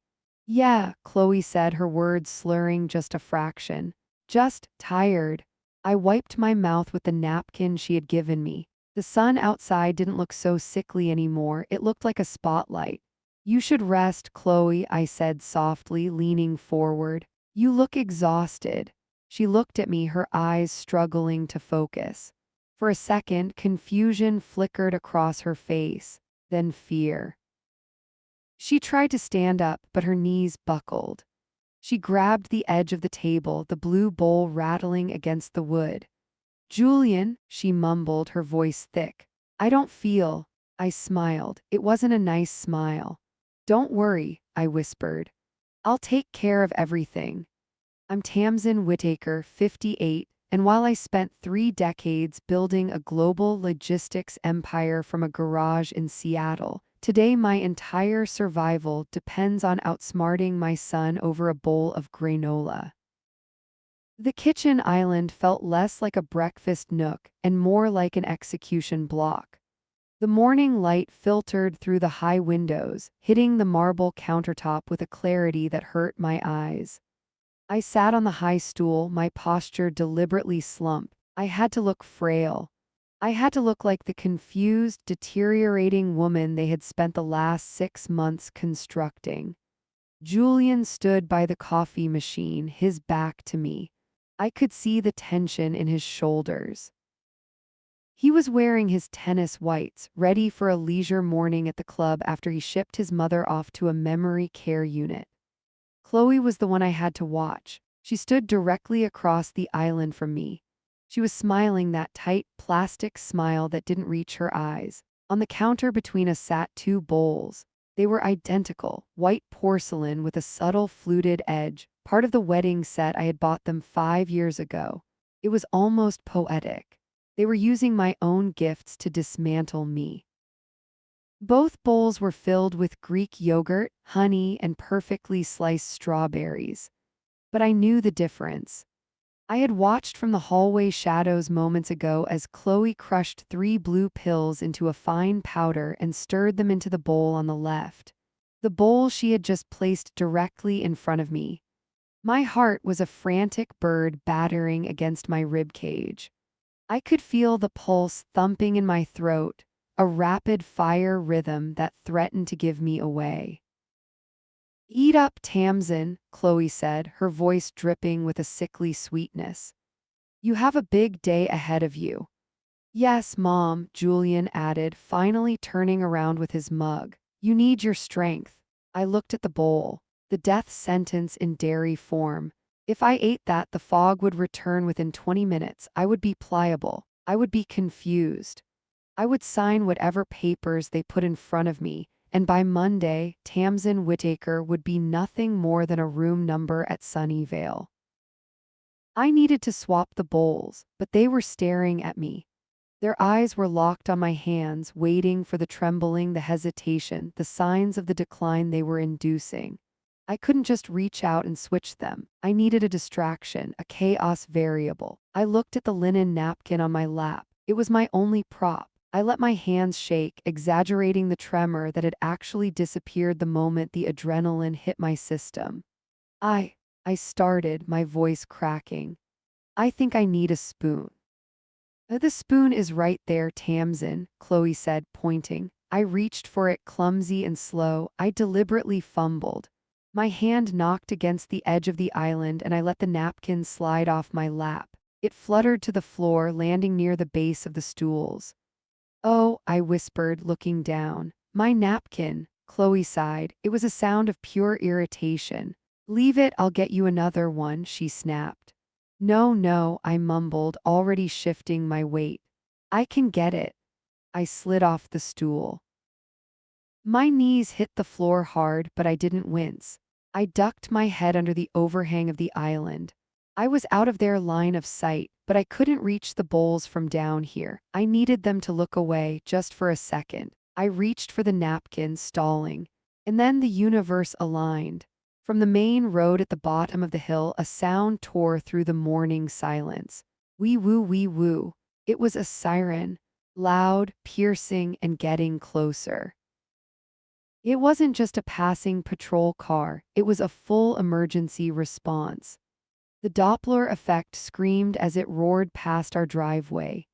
"Yeah," Chloe said, her words slurring just a fraction. "Just tired." I wiped my mouth with the napkin she had given me. The sun outside didn't look so sickly anymore, it looked like a spotlight. "You should rest, Chloe," I said softly, leaning forward. "You look exhausted." She looked at me, her eyes struggling to focus. For a second, confusion flickered across her face, then fear. She tried to stand up, but her knees buckled. She grabbed the edge of the table, the blue bowl rattling against the wood. "Julian," she mumbled, her voice thick. "I don't feel." I smiled. It wasn't a nice smile. "Don't worry," I whispered. "I'll take care of everything." I'm Tamsin Whitaker, 58, and while I spent 3 decades building a global logistics empire from a garage in Seattle, Today, my entire survival depends on outsmarting my son over a bowl of granola. The kitchen island felt less like a breakfast nook and more like an execution block. The morning light filtered through the high windows, hitting the marble countertop with a clarity that hurt my eyes. I sat on the high stool, my posture deliberately slumped. I had to look frail. I had to look like the confused, deteriorating woman they had spent the last 6 months constructing. Julian stood by the coffee machine, his back to me. I could see the tension in his shoulders. He was wearing his tennis whites, ready for a leisure morning at the club after he shipped his mother off to a memory care unit. Chloe was the one I had to watch. She stood directly across the island from me. She was smiling that tight, plastic smile that didn't reach her eyes. On the counter between us sat two bowls. They were identical, white porcelain with a subtle fluted edge, part of the wedding set I had bought them 5 years ago. It was almost poetic. They were using my own gifts to dismantle me. Both bowls were filled with Greek yogurt, honey, and perfectly sliced strawberries. But I knew the difference. I had watched from the hallway shadows moments ago as Chloe crushed 3 blue pills into a fine powder and stirred them into the bowl on the left. The bowl she had just placed directly in front of me. My heart was a frantic bird battering against my rib cage. I could feel the pulse thumping in my throat, a rapid-fire rhythm that threatened to give me away. "Eat up, Tamsin," Chloe said, her voice dripping with a sickly sweetness. "You have a big day ahead of you." "Yes, Mom," Julian added, finally turning around with his mug. "You need your strength." I looked at the bowl, the death sentence in dairy form. If I ate that, the fog would return within 20 minutes. I would be pliable. I would be confused. I would sign whatever papers they put in front of me, and by Monday, Tamsin Whittaker would be nothing more than a room number at Sunnyvale. I needed to swap the bowls, but they were staring at me. Their eyes were locked on my hands, waiting for the trembling, the hesitation, the signs of the decline they were inducing. I couldn't just reach out and switch them. I needed a distraction, a chaos variable. I looked at the linen napkin on my lap. It was my only prop. I let my hands shake, exaggerating the tremor that had actually disappeared the moment the adrenaline hit my system. I started, my voice cracking. "I think I need a spoon." The spoon is right there, Tamsin," Chloe said, pointing. I reached for it, clumsy and slow. I deliberately fumbled. My hand knocked against the edge of the island and I let the napkin slide off my lap. It fluttered to the floor, landing near the base of the stools. "Oh," I whispered, looking down. "My napkin," Chloe sighed. It was a sound of pure irritation. "Leave it, I'll get you another one," she snapped. "No, no," I mumbled, already shifting my weight. "I can get it." I slid off the stool. My knees hit the floor hard, but I didn't wince. I ducked my head under the overhang of the island. I was out of their line of sight, but I couldn't reach the bowls from down here. I needed them to look away, just for a second. I reached for the napkin, stalling. And then the universe aligned. From the main road at the bottom of the hill, a sound tore through the morning silence. Wee woo, wee woo. It was a siren. Loud, piercing, and getting closer. It wasn't just a passing patrol car, it was a full emergency response. The Doppler effect screamed as it roared past our driveway.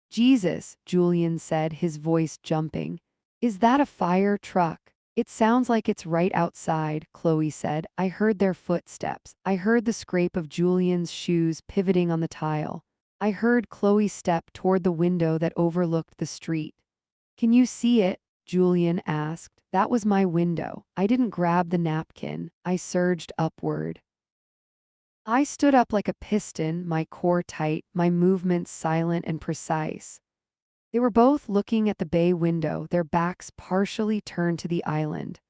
"Jesus," Julian said, his voice jumping. "Is that a fire truck?" "It sounds like it's right outside," Chloe said. I heard their footsteps. I heard the scrape of Julian's shoes pivoting on the tile. I heard Chloe step toward the window that overlooked the street. "Can you see it?" Julian asked. That was my window. I didn't grab the napkin. I surged upward. I stood up like a piston, my core tight, my movements silent and precise. They were both looking at the bay window, their backs partially turned to the island.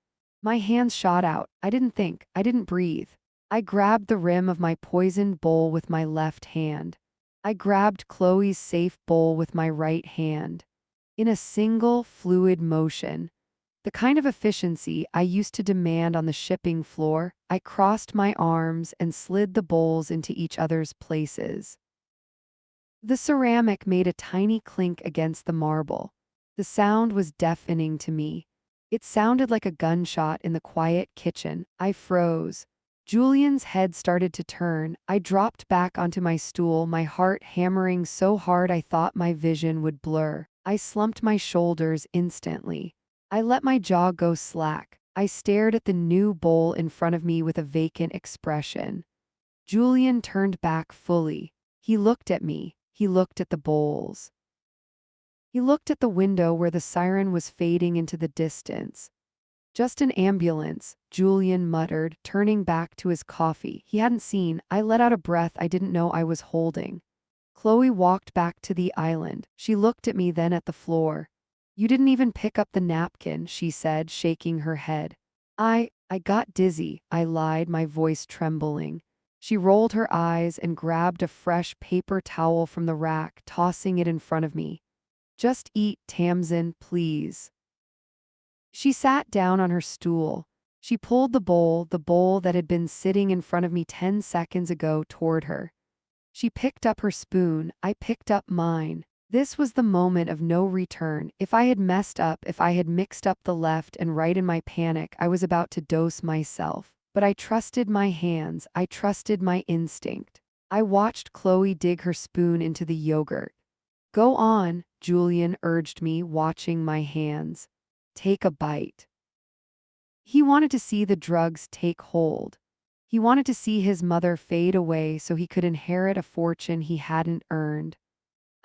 My hands shot out. I didn't think. I didn't breathe. I grabbed the rim of my poisoned bowl with my left hand. I grabbed Chloe's safe bowl with my right hand. In a single, fluid motion, The kind of efficiency I used to demand on the shipping floor. I crossed my arms and slid the bowls into each other's places. The ceramic made a tiny clink against the marble. The sound was deafening to me. It sounded like a gunshot in the quiet kitchen. I froze. Julian's head started to turn. I dropped back onto my stool, my heart hammering so hard I thought my vision would blur. I slumped my shoulders instantly. I let my jaw go slack. I stared at the new bowl in front of me with a vacant expression. Julian turned back fully. He looked at me. He looked at the bowls. He looked at the window where the siren was fading into the distance. Just an ambulance, Julian muttered, turning back to his coffee. He hadn't seen. I let out a breath I didn't know I was holding. Chloe walked back to the island. She looked at me, then at the floor. You didn't even pick up the napkin, she said, shaking her head. I got dizzy, I lied, my voice trembling. She rolled her eyes and grabbed a fresh paper towel from the rack, tossing it in front of me. Just eat, Tamsin, please. She sat down on her stool. She pulled the bowl that had been sitting in front of me 10 seconds ago, toward her. She picked up her spoon. I picked up mine. This was the moment of no return. If I had messed up, if I had mixed up the left and right in my panic, I was about to dose myself. But I trusted my hands. I trusted my instinct. I watched Chloe dig her spoon into the yogurt. Go on, Julian urged me, watching my hands. Take a bite. He wanted to see the drugs take hold. He wanted to see his mother fade away so he could inherit a fortune he hadn't earned.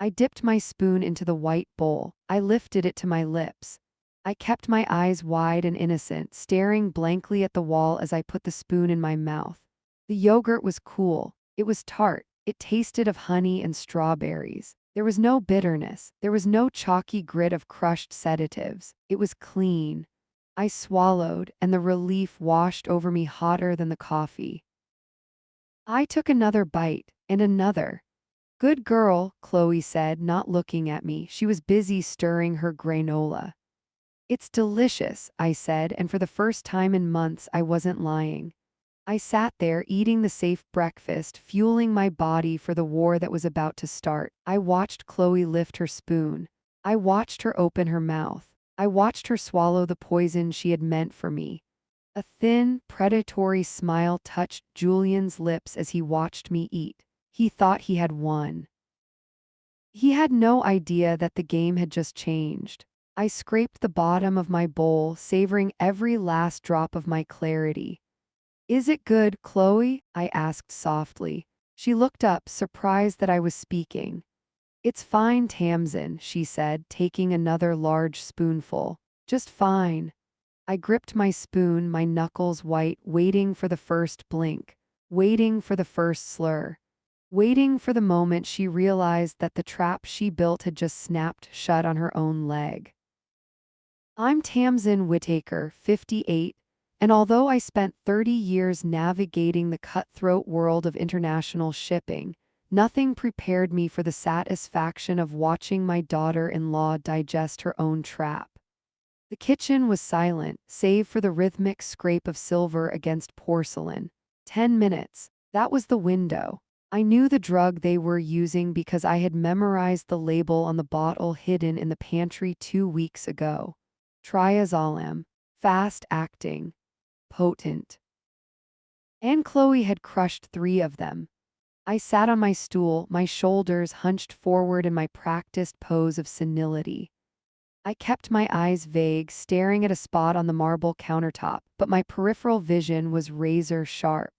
I dipped my spoon into the white bowl. I lifted it to my lips. I kept my eyes wide and innocent, staring blankly at the wall as I put the spoon in my mouth. The yogurt was cool. It was tart. It tasted of honey and strawberries. There was no bitterness. There was no chalky grit of crushed sedatives. It was clean. I swallowed, and the relief washed over me hotter than the coffee. I took another bite, and another. Good girl, Chloe said, not looking at me. She was busy stirring her granola. It's delicious, I said, and for the first time in months I wasn't lying. I sat there eating the safe breakfast, fueling my body for the war that was about to start. I watched Chloe lift her spoon. I watched her open her mouth. I watched her swallow the poison she had meant for me. A thin, predatory smile touched Julian's lips as he watched me eat. He thought he had won. He had no idea that the game had just changed. I scraped the bottom of my bowl, savoring every last drop of my clarity. Is it good, Chloe? I asked softly. She looked up, surprised that I was speaking. It's fine, Tamsin, she said, taking another large spoonful. Just fine. I gripped my spoon, my knuckles white, waiting for the first blink, waiting for the first slur, waiting for the moment she realized that the trap she built had just snapped shut on her own leg. I'm Tamsin Whitaker, 58, and although I spent 30 years navigating the cutthroat world of international shipping, nothing prepared me for the satisfaction of watching my daughter-in-law digest her own trap. The kitchen was silent, save for the rhythmic scrape of silver against porcelain. 10 minutes. That was the window. I knew the drug they were using because I had memorized the label on the bottle hidden in the pantry 2 weeks ago. Triazolam. Fast-acting. Potent. And Chloe had crushed 3 of them. I sat on my stool, my shoulders hunched forward in my practiced pose of senility. I kept my eyes vague, staring at a spot on the marble countertop, but my peripheral vision was razor sharp.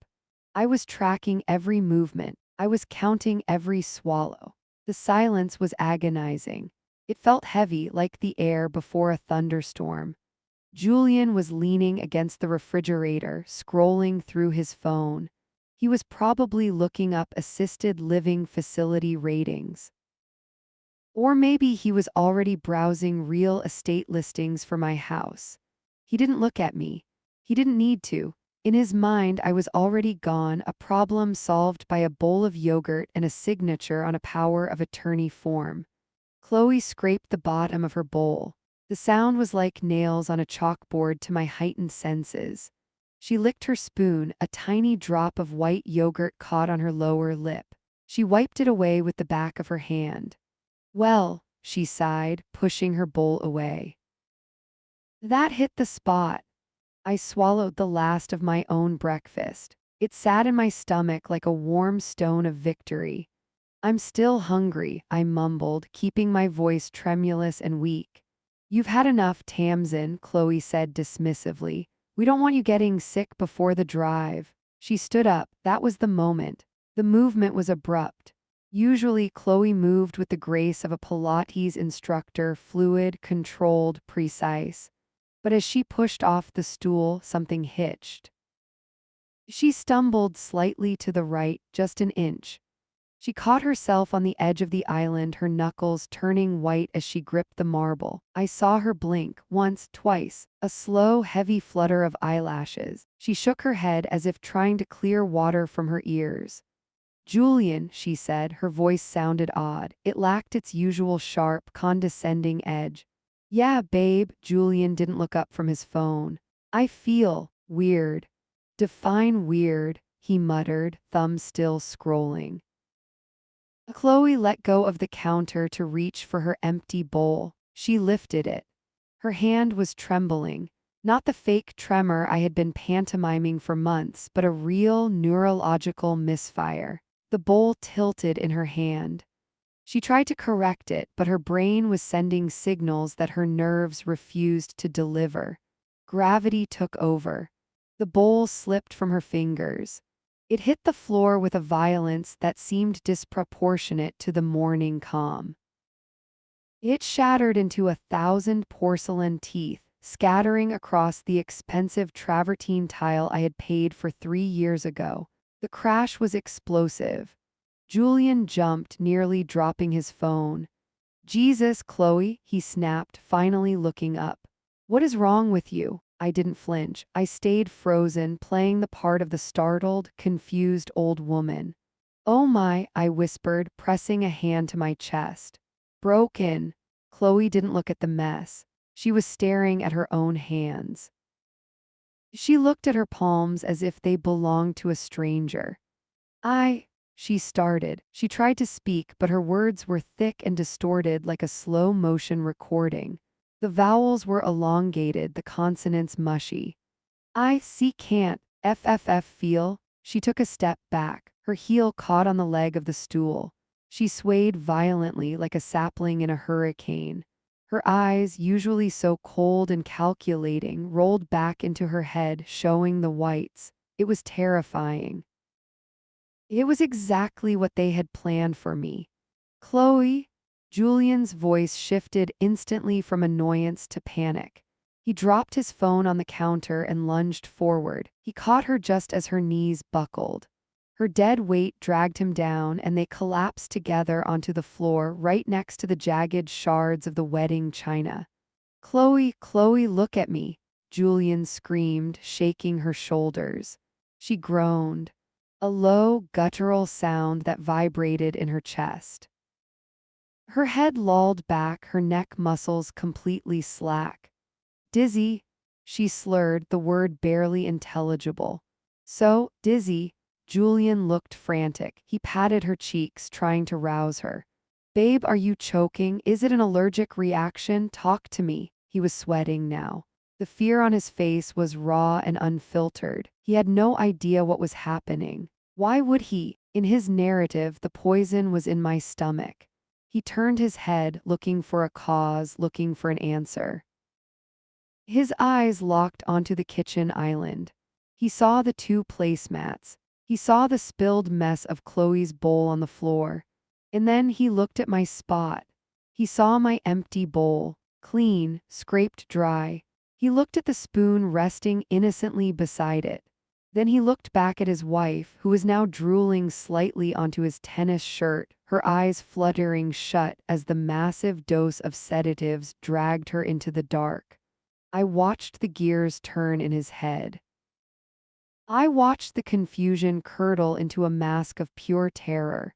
I was tracking every movement. I was counting every swallow. The silence was agonizing. It felt heavy, like the air before a thunderstorm. Julian was leaning against the refrigerator, scrolling through his phone. He was probably looking up assisted living facility ratings. Or maybe he was already browsing real estate listings for my house. He didn't look at me. He didn't need to. In his mind, I was already gone, a problem solved by a bowl of yogurt and a signature on a power of attorney form. Chloe scraped the bottom of her bowl. The sound was like nails on a chalkboard to my heightened senses. She licked her spoon, a tiny drop of white yogurt caught on her lower lip. She wiped it away with the back of her hand. Well, she sighed, pushing her bowl away. That hit the spot. I swallowed the last of my own breakfast. It sat in my stomach like a warm stone of victory. I'm still hungry, I mumbled, keeping my voice tremulous and weak. You've had enough, Tamsin, Chloe said dismissively. We don't want you getting sick before the drive. She stood up. That was the moment. The movement was abrupt. Usually, Chloe moved with the grace of a Pilates instructor, fluid, controlled, precise. But as she pushed off the stool, something hitched. She stumbled slightly to the right, just an inch. She caught herself on the edge of the island, her knuckles turning white as she gripped the marble. I saw her blink, once, twice, a slow, heavy flutter of eyelashes. She shook her head as if trying to clear water from her ears. Julian, she said, her voice sounded odd. It lacked its usual sharp, condescending edge. Yeah, babe, Julian didn't look up from his phone. I feel weird. Define weird, he muttered, thumb still scrolling. Chloe let go of the counter to reach for her empty bowl. She lifted it. Her hand was trembling. Not the fake tremor I had been pantomiming for months, but a real neurological misfire. The bowl tilted in her hand. She tried to correct it, but her brain was sending signals that her nerves refused to deliver. Gravity took over. The bowl slipped from her fingers. It hit the floor with a violence that seemed disproportionate to the morning calm. It shattered into 1,000 porcelain teeth, scattering across the expensive travertine tile I had paid for 3 years ago. The crash was explosive. Julian jumped, nearly dropping his phone. Jesus, Chloe, he snapped, finally looking up. What is wrong with you? I didn't flinch. I stayed frozen, playing the part of the startled, confused old woman. Oh my, I whispered, pressing a hand to my chest. Broken. Chloe didn't look at the mess. She was staring at her own hands. She looked at her palms as if they belonged to a stranger. She started. She tried to speak, but her words were thick and distorted like a slow-motion recording. The vowels were elongated, the consonants mushy. Can't, feel. She took a step back. Her heel caught on the leg of the stool. She swayed violently like a sapling in a hurricane. Her eyes, usually so cold and calculating, rolled back into her head, showing the whites. It was terrifying. It was exactly what they had planned for me. Chloe? Julian's voice shifted instantly from annoyance to panic. He dropped his phone on the counter and lunged forward. He caught her just as her knees buckled. Her dead weight dragged him down, and they collapsed together onto the floor right next to the jagged shards of the wedding china. Chloe, look at me, Julian screamed, shaking her shoulders. She groaned, a low, guttural sound that vibrated in her chest. Her head lolled back, her neck muscles completely slack. Dizzy, she slurred, the word barely intelligible. So, dizzy, Julian looked frantic. He patted her cheeks, trying to rouse her. Babe, are you choking? Is it an allergic reaction? Talk to me. He was sweating now. The fear on his face was raw and unfiltered. He had no idea what was happening. Why would he? In his narrative, the poison was in my stomach. He turned his head, looking for a cause, looking for an answer. His eyes locked onto the kitchen island. He saw the 2 placemats. He saw the spilled mess of Chloe's bowl on the floor. And then he looked at my spot. He saw my empty bowl, clean, scraped dry. He looked at the spoon resting innocently beside it. Then he looked back at his wife, who was now drooling slightly onto his tennis shirt, her eyes fluttering shut as the massive dose of sedatives dragged her into the dark. I watched the gears turn in his head. I watched the confusion curdle into a mask of pure terror.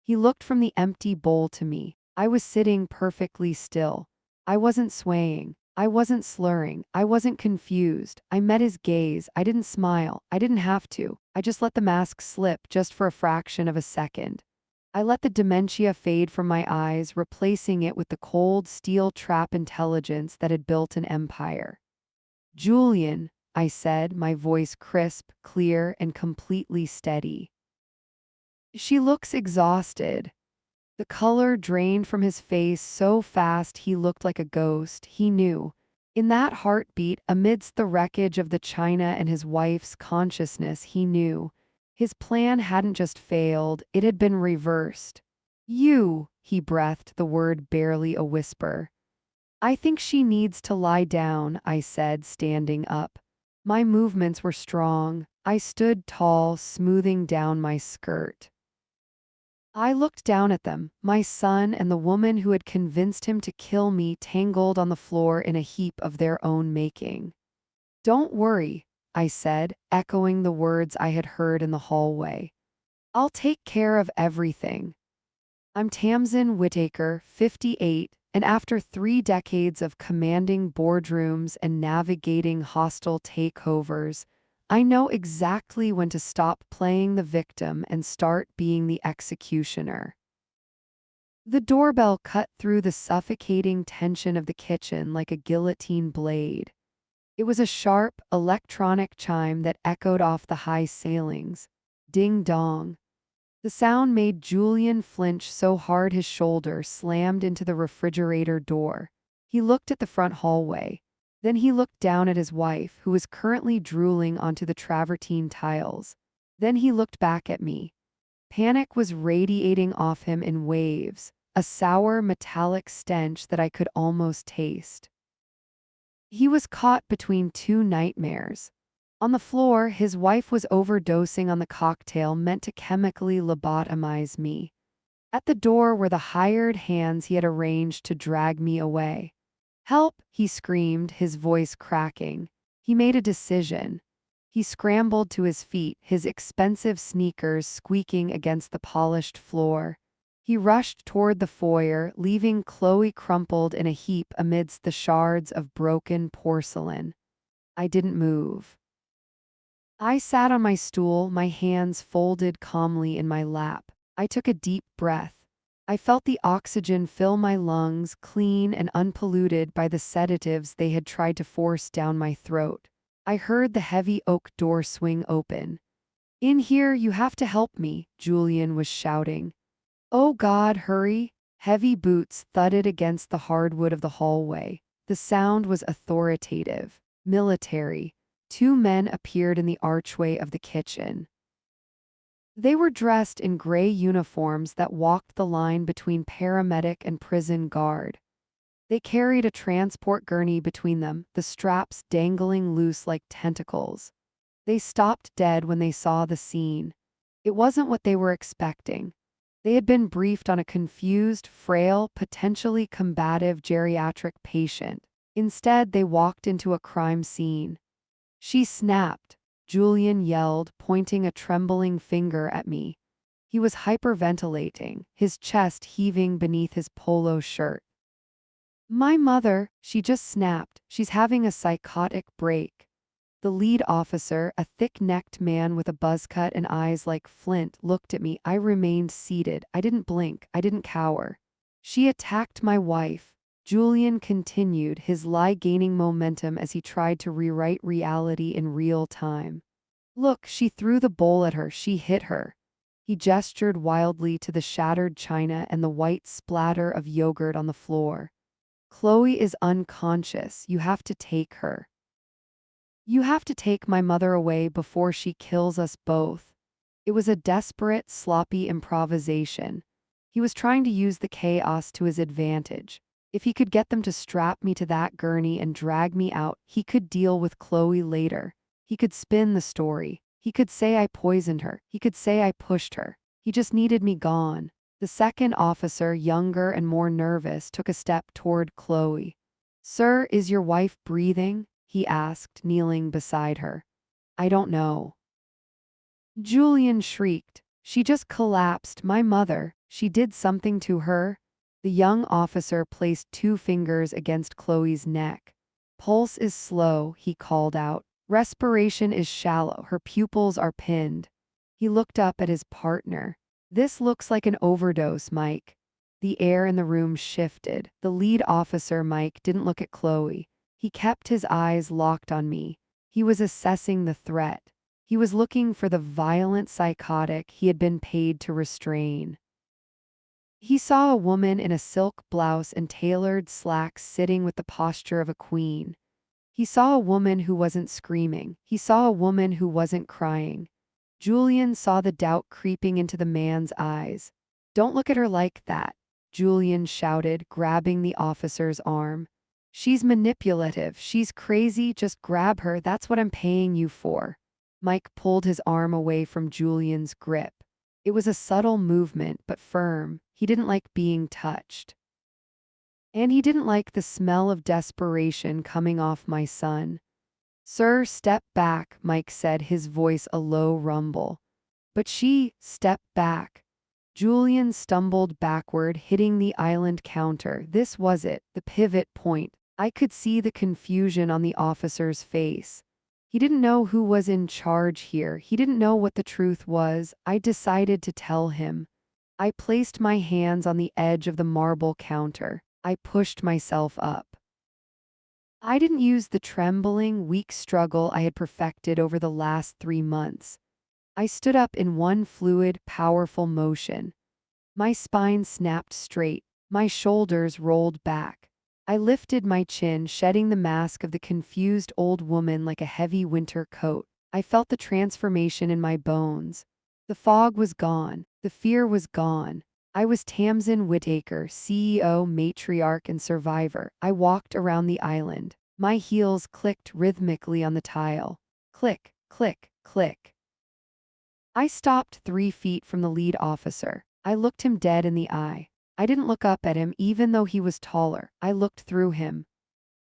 He looked from the empty bowl to me. I was sitting perfectly still. I wasn't swaying. I wasn't slurring. I wasn't confused. I met his gaze. I didn't smile. I didn't have to. I just let the mask slip just for a fraction of a second. I let the dementia fade from my eyes, replacing it with the cold, steel trap intelligence that had built an empire. Julian, I said, my voice crisp, clear, and completely steady. She looks exhausted. The color drained from his face so fast he looked like a ghost. He knew. In that heartbeat, amidst the wreckage of the china and his wife's consciousness, he knew. His plan hadn't just failed, it had been reversed. You, he breathed, the word barely a whisper. I think she needs to lie down, I said, standing up. My movements were strong. I stood tall, smoothing down my skirt. I looked down at them, my son and the woman who had convinced him to kill me tangled on the floor in a heap of their own making. Don't worry, I said, echoing the words I had heard in the hallway. I'll take care of everything. I'm Tamsin Whitaker, 58, and after 3 decades of commanding boardrooms and navigating hostile takeovers, I know exactly when to stop playing the victim and start being the executioner. The doorbell cut through the suffocating tension of the kitchen like a guillotine blade. It was a sharp, electronic chime that echoed off the high ceilings. Ding dong. The sound made Julian flinch so hard his shoulder slammed into the refrigerator door. He looked at the front hallway. Then he looked down at his wife, who was currently drooling onto the travertine tiles. Then he looked back at me. Panic was radiating off him in waves, a sour metallic stench that I could almost taste. He was caught between 2 nightmares. On the floor, his wife was overdosing on the cocktail meant to chemically lobotomize me. At the door were the hired hands he had arranged to drag me away. Help, he screamed, his voice cracking. He made a decision. He scrambled to his feet, his expensive sneakers squeaking against the polished floor. He rushed toward the foyer, leaving Chloe crumpled in a heap amidst the shards of broken porcelain. I didn't move. I sat on my stool, my hands folded calmly in my lap. I took a deep breath. I felt the oxygen fill my lungs, clean and unpolluted by the sedatives they had tried to force down my throat. I heard the heavy oak door swing open. In here, you have to help me, Julian was shouting. Oh God, hurry! Heavy boots thudded against the hardwood of the hallway. The sound was authoritative, military. 2 men appeared in the archway of the kitchen. They were dressed in gray uniforms that walked the line between paramedic and prison guard. They carried a transport gurney between them, the straps dangling loose like tentacles. They stopped dead when they saw the scene. It wasn't what they were expecting. They had been briefed on a confused, frail, potentially combative geriatric patient. Instead, they walked into a crime scene. She snapped, Julian yelled, pointing a trembling finger at me. He was hyperventilating, his chest heaving beneath his polo shirt. My mother, she just snapped. She's having a psychotic break. The lead officer, a thick-necked man with a buzz cut and eyes like flint, looked at me. I remained seated. I didn't blink. I didn't cower. She attacked my wife. Julian continued, his lie gaining momentum as he tried to rewrite reality in real time. Look, she threw the bowl at her. She hit her. He gestured wildly to the shattered china and the white splatter of yogurt on the floor. Chloe is unconscious. You have to take her. You have to take my mother away before she kills us both. It was a desperate, sloppy improvisation. He was trying to use the chaos to his advantage. If he could get them to strap me to that gurney and drag me out, he could deal with Chloe later. He could spin the story. He could say I poisoned her. He could say I pushed her. He just needed me gone. The second officer, younger and more nervous, took a step toward Chloe. Sir, is your wife breathing? He asked, kneeling beside her. I don't know. Julian shrieked. She just collapsed. My mother. She did something to her. The young officer placed 2 fingers against Chloe's neck. Pulse is slow, he called out. Respiration is shallow, her pupils are pinned. He looked up at his partner. This looks like an overdose, Mike. The air in the room shifted. The lead officer, Mike, didn't look at Chloe. He kept his eyes locked on me. He was assessing the threat. He was looking for the violent psychotic he had been paid to restrain. He saw a woman in a silk blouse and tailored slacks sitting with the posture of a queen. He saw a woman who wasn't screaming. He saw a woman who wasn't crying. Julian saw the doubt creeping into the man's eyes. "Don't look at her like that," Julian shouted, grabbing the officer's arm. "She's manipulative. She's crazy. Just grab her. That's what I'm paying you for." Mike pulled his arm away from Julian's grip. It was a subtle movement, but firm. He didn't like being touched. And he didn't like the smell of desperation coming off my son. "Sir, step back," Mike said, his voice a low rumble. But she stepped back. Julian stumbled backward, hitting the island counter. This was it, the pivot point. I could see the confusion on the officer's face. He didn't know who was in charge here. He didn't know what the truth was. I decided to tell him. I placed my hands on the edge of the marble counter. I pushed myself up. I didn't use the trembling, weak struggle I had perfected over the last 3 months. I stood up in one fluid, powerful motion. My spine snapped straight. My shoulders rolled back. I lifted my chin, shedding the mask of the confused old woman like a heavy winter coat. I felt the transformation in my bones. The fog was gone. The fear was gone. I was Tamsin Whitaker, CEO, matriarch, and survivor. I walked around the island. My heels clicked rhythmically on the tile. Click, click, click. I stopped 3 feet from the lead officer. I looked him dead in the eye. I didn't look up at him even though he was taller. I looked through him.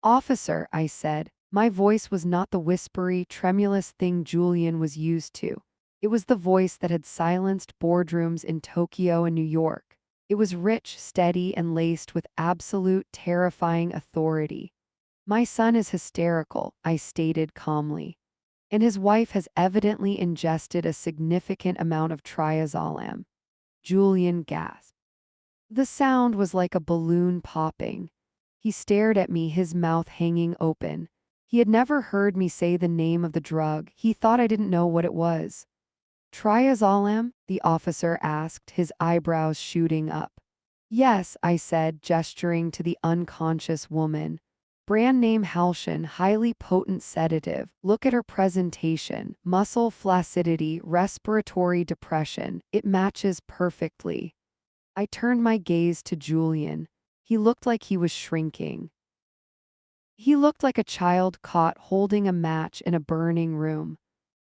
"Officer," I said. My voice was not the whispery, tremulous thing Julian was used to. It was the voice that had silenced boardrooms in Tokyo and New York. It was rich, steady, and laced with absolute, terrifying authority. "My son is hysterical," I stated calmly. "And his wife has evidently ingested a significant amount of triazolam." Julian gasped. The sound was like a balloon popping. He stared at me, his mouth hanging open. He had never heard me say the name of the drug. He thought I didn't know what it was. "Triazolam?" the officer asked, his eyebrows shooting up. "Yes," I said, gesturing to the unconscious woman. "Brand name Halcion, highly potent sedative. Look at her presentation. Muscle flaccidity, respiratory depression. It matches perfectly." I turned my gaze to Julian. He looked like he was shrinking. He looked like a child caught holding a match in a burning room.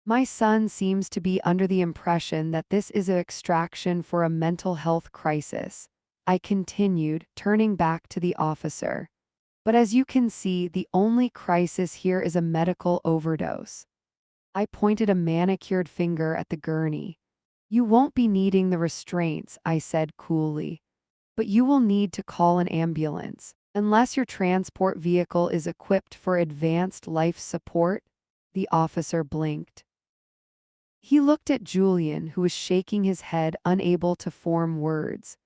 "My son seems to be under the impression that this is an extraction for a mental health crisis," I continued, turning back to the officer. "But as you can see, the only crisis here is a medical overdose." I pointed a manicured finger at the gurney. "You won't be needing the restraints," I said coolly. "But you will need to call an ambulance. Unless your transport vehicle is equipped for advanced life support." The officer blinked. He looked at Julian, who was shaking his head, unable to form words.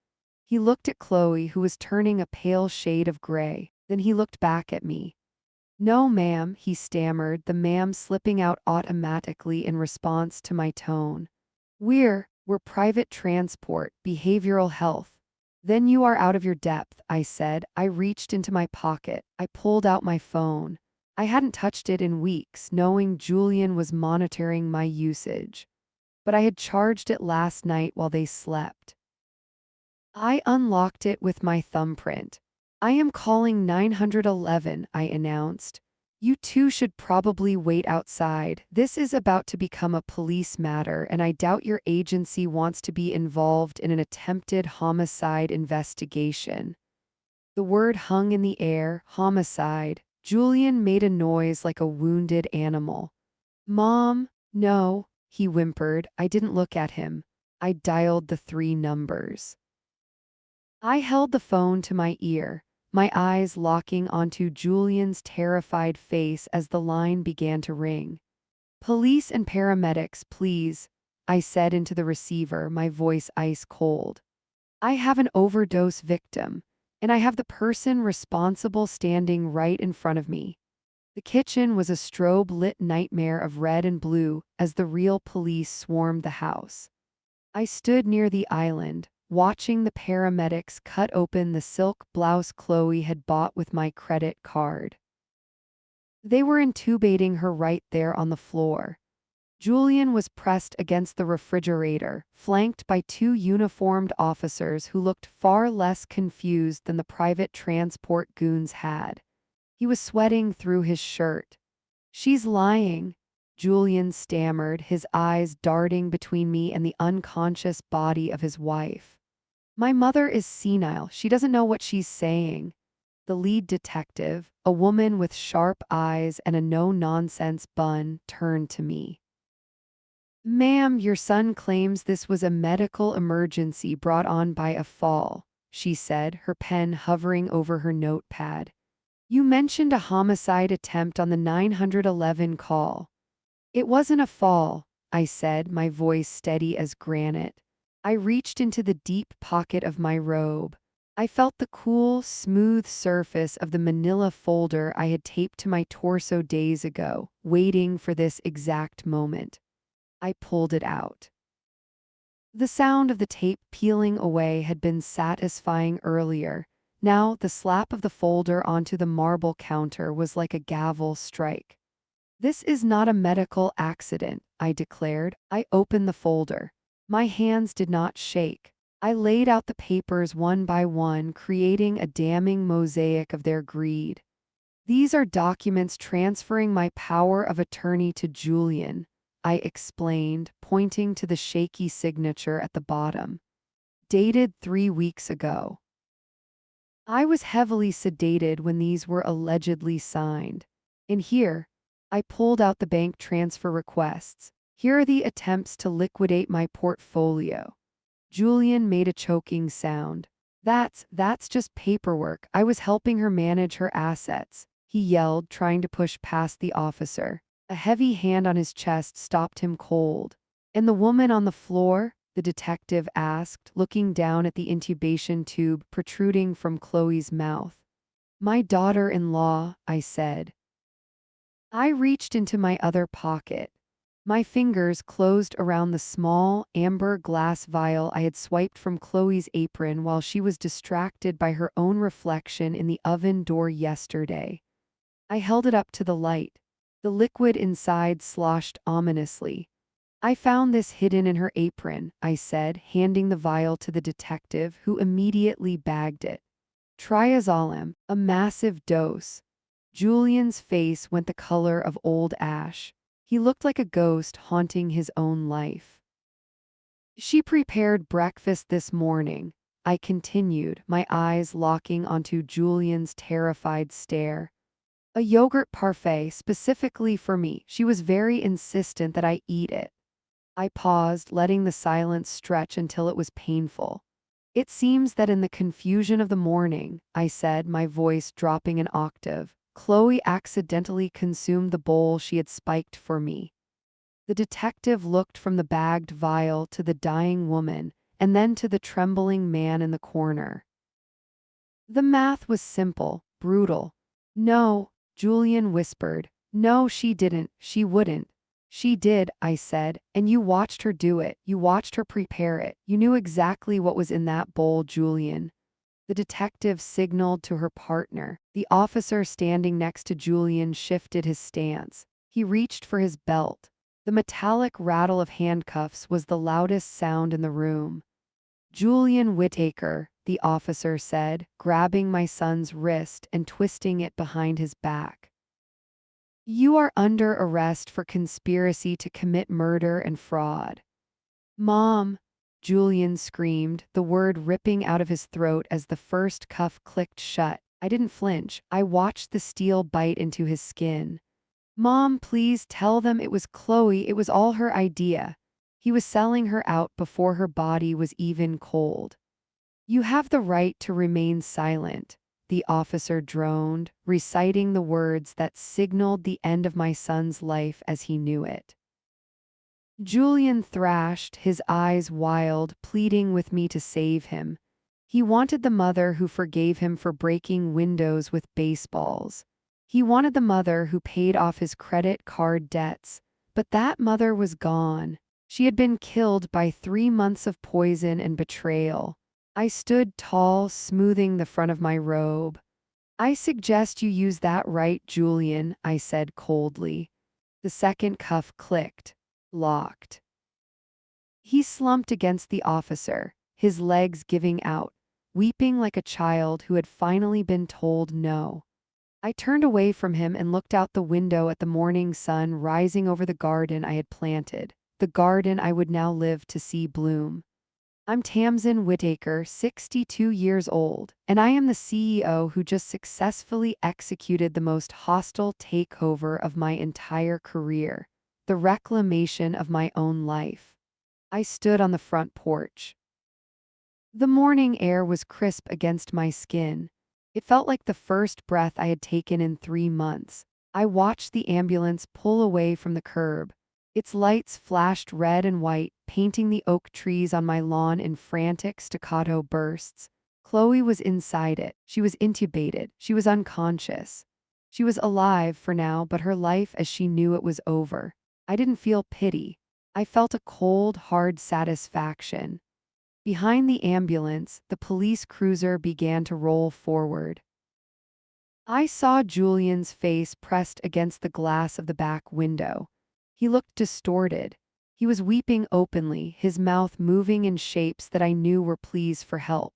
He looked at Chloe, who was turning a pale shade of gray. Then he looked back at me. "No, ma'am," he stammered, the ma'am slipping out automatically in response to my tone. We're private transport, behavioral health." "Then you are out of your depth," I said. I reached into my pocket. I pulled out my phone. I hadn't touched it in weeks, knowing Julian was monitoring my usage. But I had charged it last night while they slept. I unlocked it with my thumbprint. "I am calling 911, I announced. "You two should probably wait outside. This is about to become a police matter, and I doubt your agency wants to be involved in an attempted homicide investigation." The word hung in the air, homicide. Julian made a noise like a wounded animal. "Mom, no," he whimpered. I didn't look at him. I dialed the 3 numbers. I held the phone to my ear. my eyes locking onto Julian's terrified face as the line began to ring. "Police and paramedics, please," I said into the receiver, my voice ice cold. "I have an overdose victim, and I have the person responsible standing right in front of me." The kitchen was a strobe-lit nightmare of red and blue as the real police swarmed the house. I stood near the island, watching the paramedics cut open the silk blouse Chloe had bought with my credit card. They were intubating her right there on the floor. Julian was pressed against the refrigerator, flanked by two uniformed officers who looked far less confused than the private transport goons had. He was sweating through his shirt. "She's lying," Julian stammered, his eyes darting between me and the unconscious body of his wife. "My mother is senile. She doesn't know what she's saying." The lead detective, a woman with sharp eyes and a no-nonsense bun, turned to me. "Ma'am, your son claims this was a medical emergency brought on by a fall," she said, her pen hovering over her notepad. "You mentioned a homicide attempt on the 911 call." "It wasn't a fall," I said, my voice steady as granite. I reached into the deep pocket of my robe. I felt the cool, smooth surface of the manila folder I had taped to my torso days ago, waiting for this exact moment. I pulled it out. The sound of the tape peeling away had been satisfying earlier. Now the slap of the folder onto the marble counter was like a gavel strike. "This is not a medical accident," I declared. I opened the folder. My hands did not shake. I laid out the papers one by one, creating a damning mosaic of their greed. "These are documents transferring my power of attorney to Julian," I explained, pointing to the shaky signature at the bottom. "Dated 3 weeks ago." I was heavily sedated when these were allegedly signed. And here, I pulled out the bank transfer requests. "Here are the attempts to liquidate my portfolio." Julian made a choking sound. That's just paperwork. I was helping her manage her assets," he yelled, trying to push past the officer. A heavy hand on his chest stopped him cold. "And the woman on the floor?" the detective asked, looking down at the intubation tube protruding from Chloe's mouth. "My daughter-in-law," I said. I reached into my other pocket. My fingers closed around the small, amber glass vial I had swiped from Chloe's apron while she was distracted by her own reflection in the oven door yesterday. I held it up to the light. The liquid inside sloshed ominously. "I found this hidden in her apron," I said, handing the vial to the detective, who immediately bagged it. "Triazolam, a massive dose." Julian's face went the color of old ash. He looked like a ghost haunting his own life. "She prepared breakfast this morning," I continued, my eyes locking onto Julian's terrified stare. "A yogurt parfait specifically for me. She was very insistent that I eat it." I paused, letting the silence stretch until it was painful. "It seems that in the confusion of the morning," I said, my voice dropping an octave, "Chloe accidentally consumed the bowl she had spiked for me." The detective looked from the bagged vial to the dying woman, and then to the trembling man in the corner. The math was simple, brutal. "No," Julian whispered. "No, she didn't. She wouldn't." "She did," I said, "and you watched her do it. You watched her prepare it. You knew exactly what was in that bowl, Julian." The detective signaled to her partner. The officer standing next to Julian shifted his stance. He reached for his belt. The metallic rattle of handcuffs was the loudest sound in the room. "Julian Whittaker," the officer said, grabbing my son's wrist and twisting it behind his back. "You are under arrest for conspiracy to commit murder and fraud." "Mom!" Julian screamed, the word ripping out of his throat as the first cuff clicked shut. I didn't flinch. I watched the steel bite into his skin. "Mom, please tell them it was Chloe. It was all her idea." He was selling her out before her body was even cold. "You have the right to remain silent," the officer droned, reciting the words that signaled the end of my son's life as he knew it. Julian thrashed, his eyes wild, pleading with me to save him. He wanted the mother who forgave him for breaking windows with baseballs. He wanted the mother who paid off his credit card debts. But that mother was gone. She had been killed by 3 months of poison and betrayal. I stood tall, smoothing the front of my robe. "I suggest you use that right, Julian," I said coldly. The second cuff clicked. Locked. He slumped against the officer, his legs giving out, weeping like a child who had finally been told no. I turned away from him and looked out the window at the morning sun rising over the garden I had planted, the garden I would now live to see bloom. I'm Tamsin Whitaker, 62 years old, and I am the CEO who just successfully executed the most hostile takeover of my entire career, the reclamation of my own life. I stood on the front porch. The morning air was crisp against my skin. It felt like the first breath I had taken in 3 months. I watched the ambulance pull away from the curb. Its lights flashed red and white, painting the oak trees on my lawn in frantic staccato bursts. Chloe was inside it. She was intubated. She was unconscious. She was alive for now, but her life as she knew it was over. I didn't feel pity. I felt a cold, hard satisfaction. Behind the ambulance, the police cruiser began to roll forward. I saw Julian's face pressed against the glass of the back window. He looked distorted. He was weeping openly, his mouth moving in shapes that I knew were pleas for help.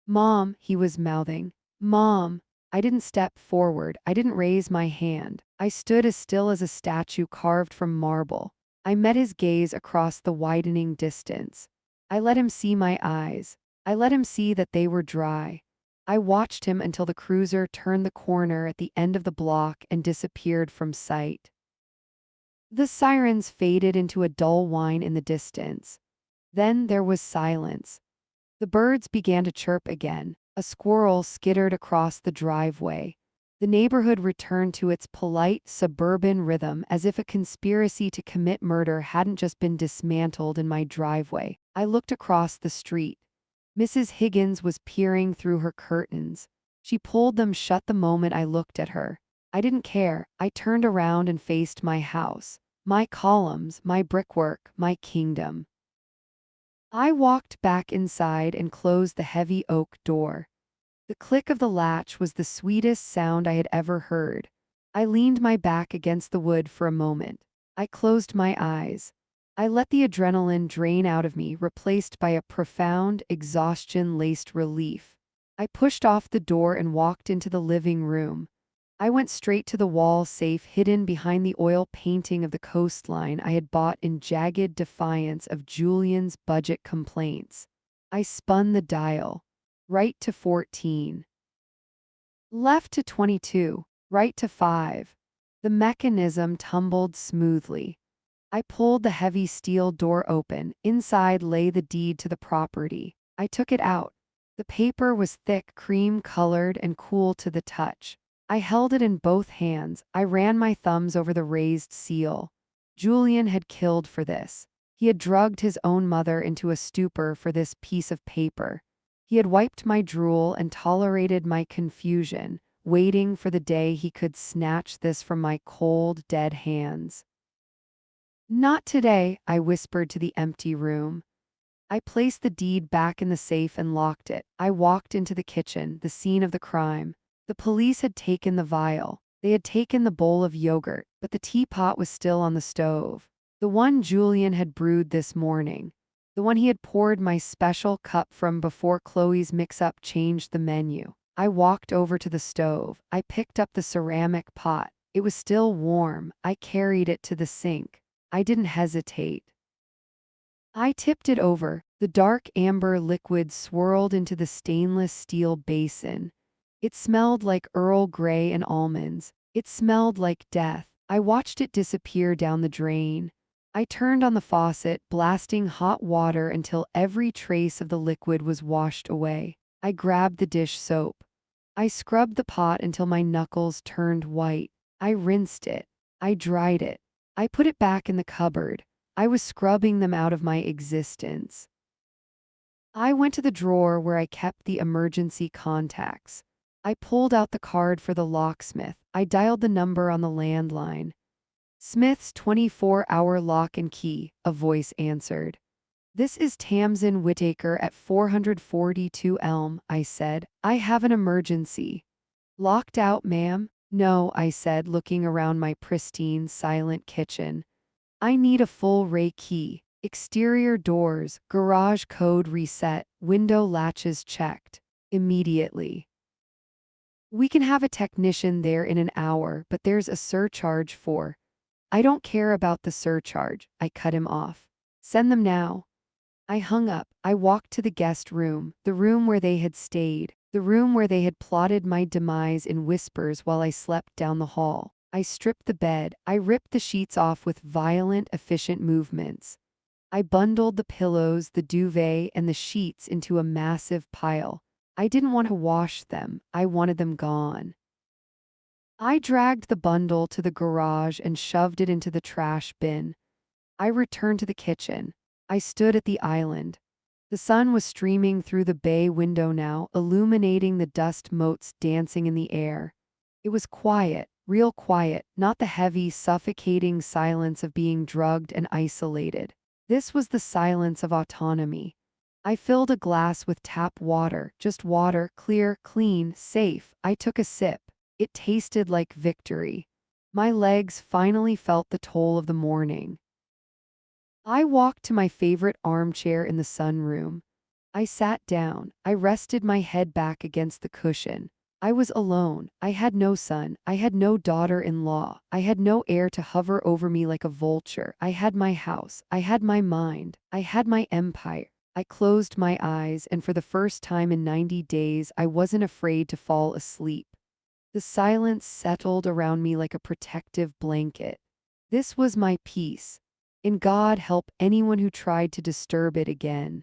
"Mom," he was mouthing. "Mom." I didn't step forward. I didn't raise my hand. I stood as still as a statue carved from marble. I met his gaze across the widening distance. I let him see my eyes. I let him see that they were dry. I watched him until the cruiser turned the corner at the end of the block and disappeared from sight. The sirens faded into a dull whine in the distance. Then there was silence. The birds began to chirp again. A squirrel skittered across the driveway. The neighborhood returned to its polite, suburban rhythm as if a conspiracy to commit murder hadn't just been dismantled in my driveway. I looked across the street. Mrs. Higgins was peering through her curtains. She pulled them shut the moment I looked at her. I didn't care. I turned around and faced my house. My columns, my brickwork, my kingdom. I walked back inside and closed the heavy oak door. The click of the latch was the sweetest sound I had ever heard. I leaned my back against the wood for a moment. I closed my eyes. I let the adrenaline drain out of me, replaced by a profound, exhaustion-laced relief. I pushed off the door and walked into the living room. I went straight to the wall safe hidden behind the oil painting of the coastline I had bought in jagged defiance of Julian's budget complaints. I spun the dial. Right to 14. Left to 22. Right to 5. The mechanism tumbled smoothly. I pulled the heavy steel door open. Inside lay the deed to the property. I took it out. The paper was thick, cream-colored, and cool to the touch. I held it in both hands. I ran my thumbs over the raised seal. Julian had killed for this. He had drugged his own mother into a stupor for this piece of paper. He had wiped my drool and tolerated my confusion, waiting for the day he could snatch this from my cold, dead hands. "Not today," I whispered to the empty room. I placed the deed back in the safe and locked it. I walked into the kitchen, the scene of the crime. The police had taken the vial. They had taken the bowl of yogurt, but the teapot was still on the stove. The one Julian had brewed this morning. The one he had poured my special cup from before Chloe's mix-up changed the menu. I walked over to the stove. I picked up the ceramic pot. It was still warm. I carried it to the sink. I didn't hesitate. I tipped it over. The dark amber liquid swirled into the stainless steel basin. It smelled like Earl Grey and almonds. It smelled like death. I watched it disappear down the drain. I turned on the faucet, blasting hot water until every trace of the liquid was washed away. I grabbed the dish soap. I scrubbed the pot until my knuckles turned white. I rinsed it. I dried it. I put it back in the cupboard. I was scrubbing them out of my existence. I went to the drawer where I kept the emergency contacts. I pulled out the card for the locksmith. I dialed the number on the landline. Smith's 24-hour lock and key, a voice answered. This is Tamsin Whitaker at 442 Elm, I said. I have an emergency. Locked out, ma'am? No, I said, looking around my pristine, silent kitchen. I need a full Ray key. Exterior doors, garage code reset, window latches checked. Immediately. We can have a technician there in an hour, but there's a surcharge for. I don't care about the surcharge, I cut him off. Send them now. I hung up. I walked to the guest room, the room where they had stayed, the room where they had plotted my demise in whispers while I slept down the hall. I stripped the bed. I ripped the sheets off with violent, efficient movements. I bundled the pillows, the duvet, and the sheets into a massive pile. I didn't want to wash them. I wanted them gone. I dragged the bundle to the garage and shoved it into the trash bin. I returned to the kitchen. I stood at the island. The sun was streaming through the bay window now, illuminating the dust motes dancing in the air. It was quiet, real quiet, not the heavy, suffocating silence of being drugged and isolated. This was the silence of autonomy. I filled a glass with tap water, just water, clear, clean, safe. I took a sip. It tasted like victory. My legs finally felt the toll of the morning. I walked to my favorite armchair in the sunroom. I sat down. I rested my head back against the cushion. I was alone. I had no son. I had no daughter-in-law. I had no heir to hover over me like a vulture. I had my house. I had my mind. I had my empire. I closed my eyes, and for the first time in 90 days, I wasn't afraid to fall asleep. The silence settled around me like a protective blanket. This was my peace. And God help anyone who tried to disturb it again.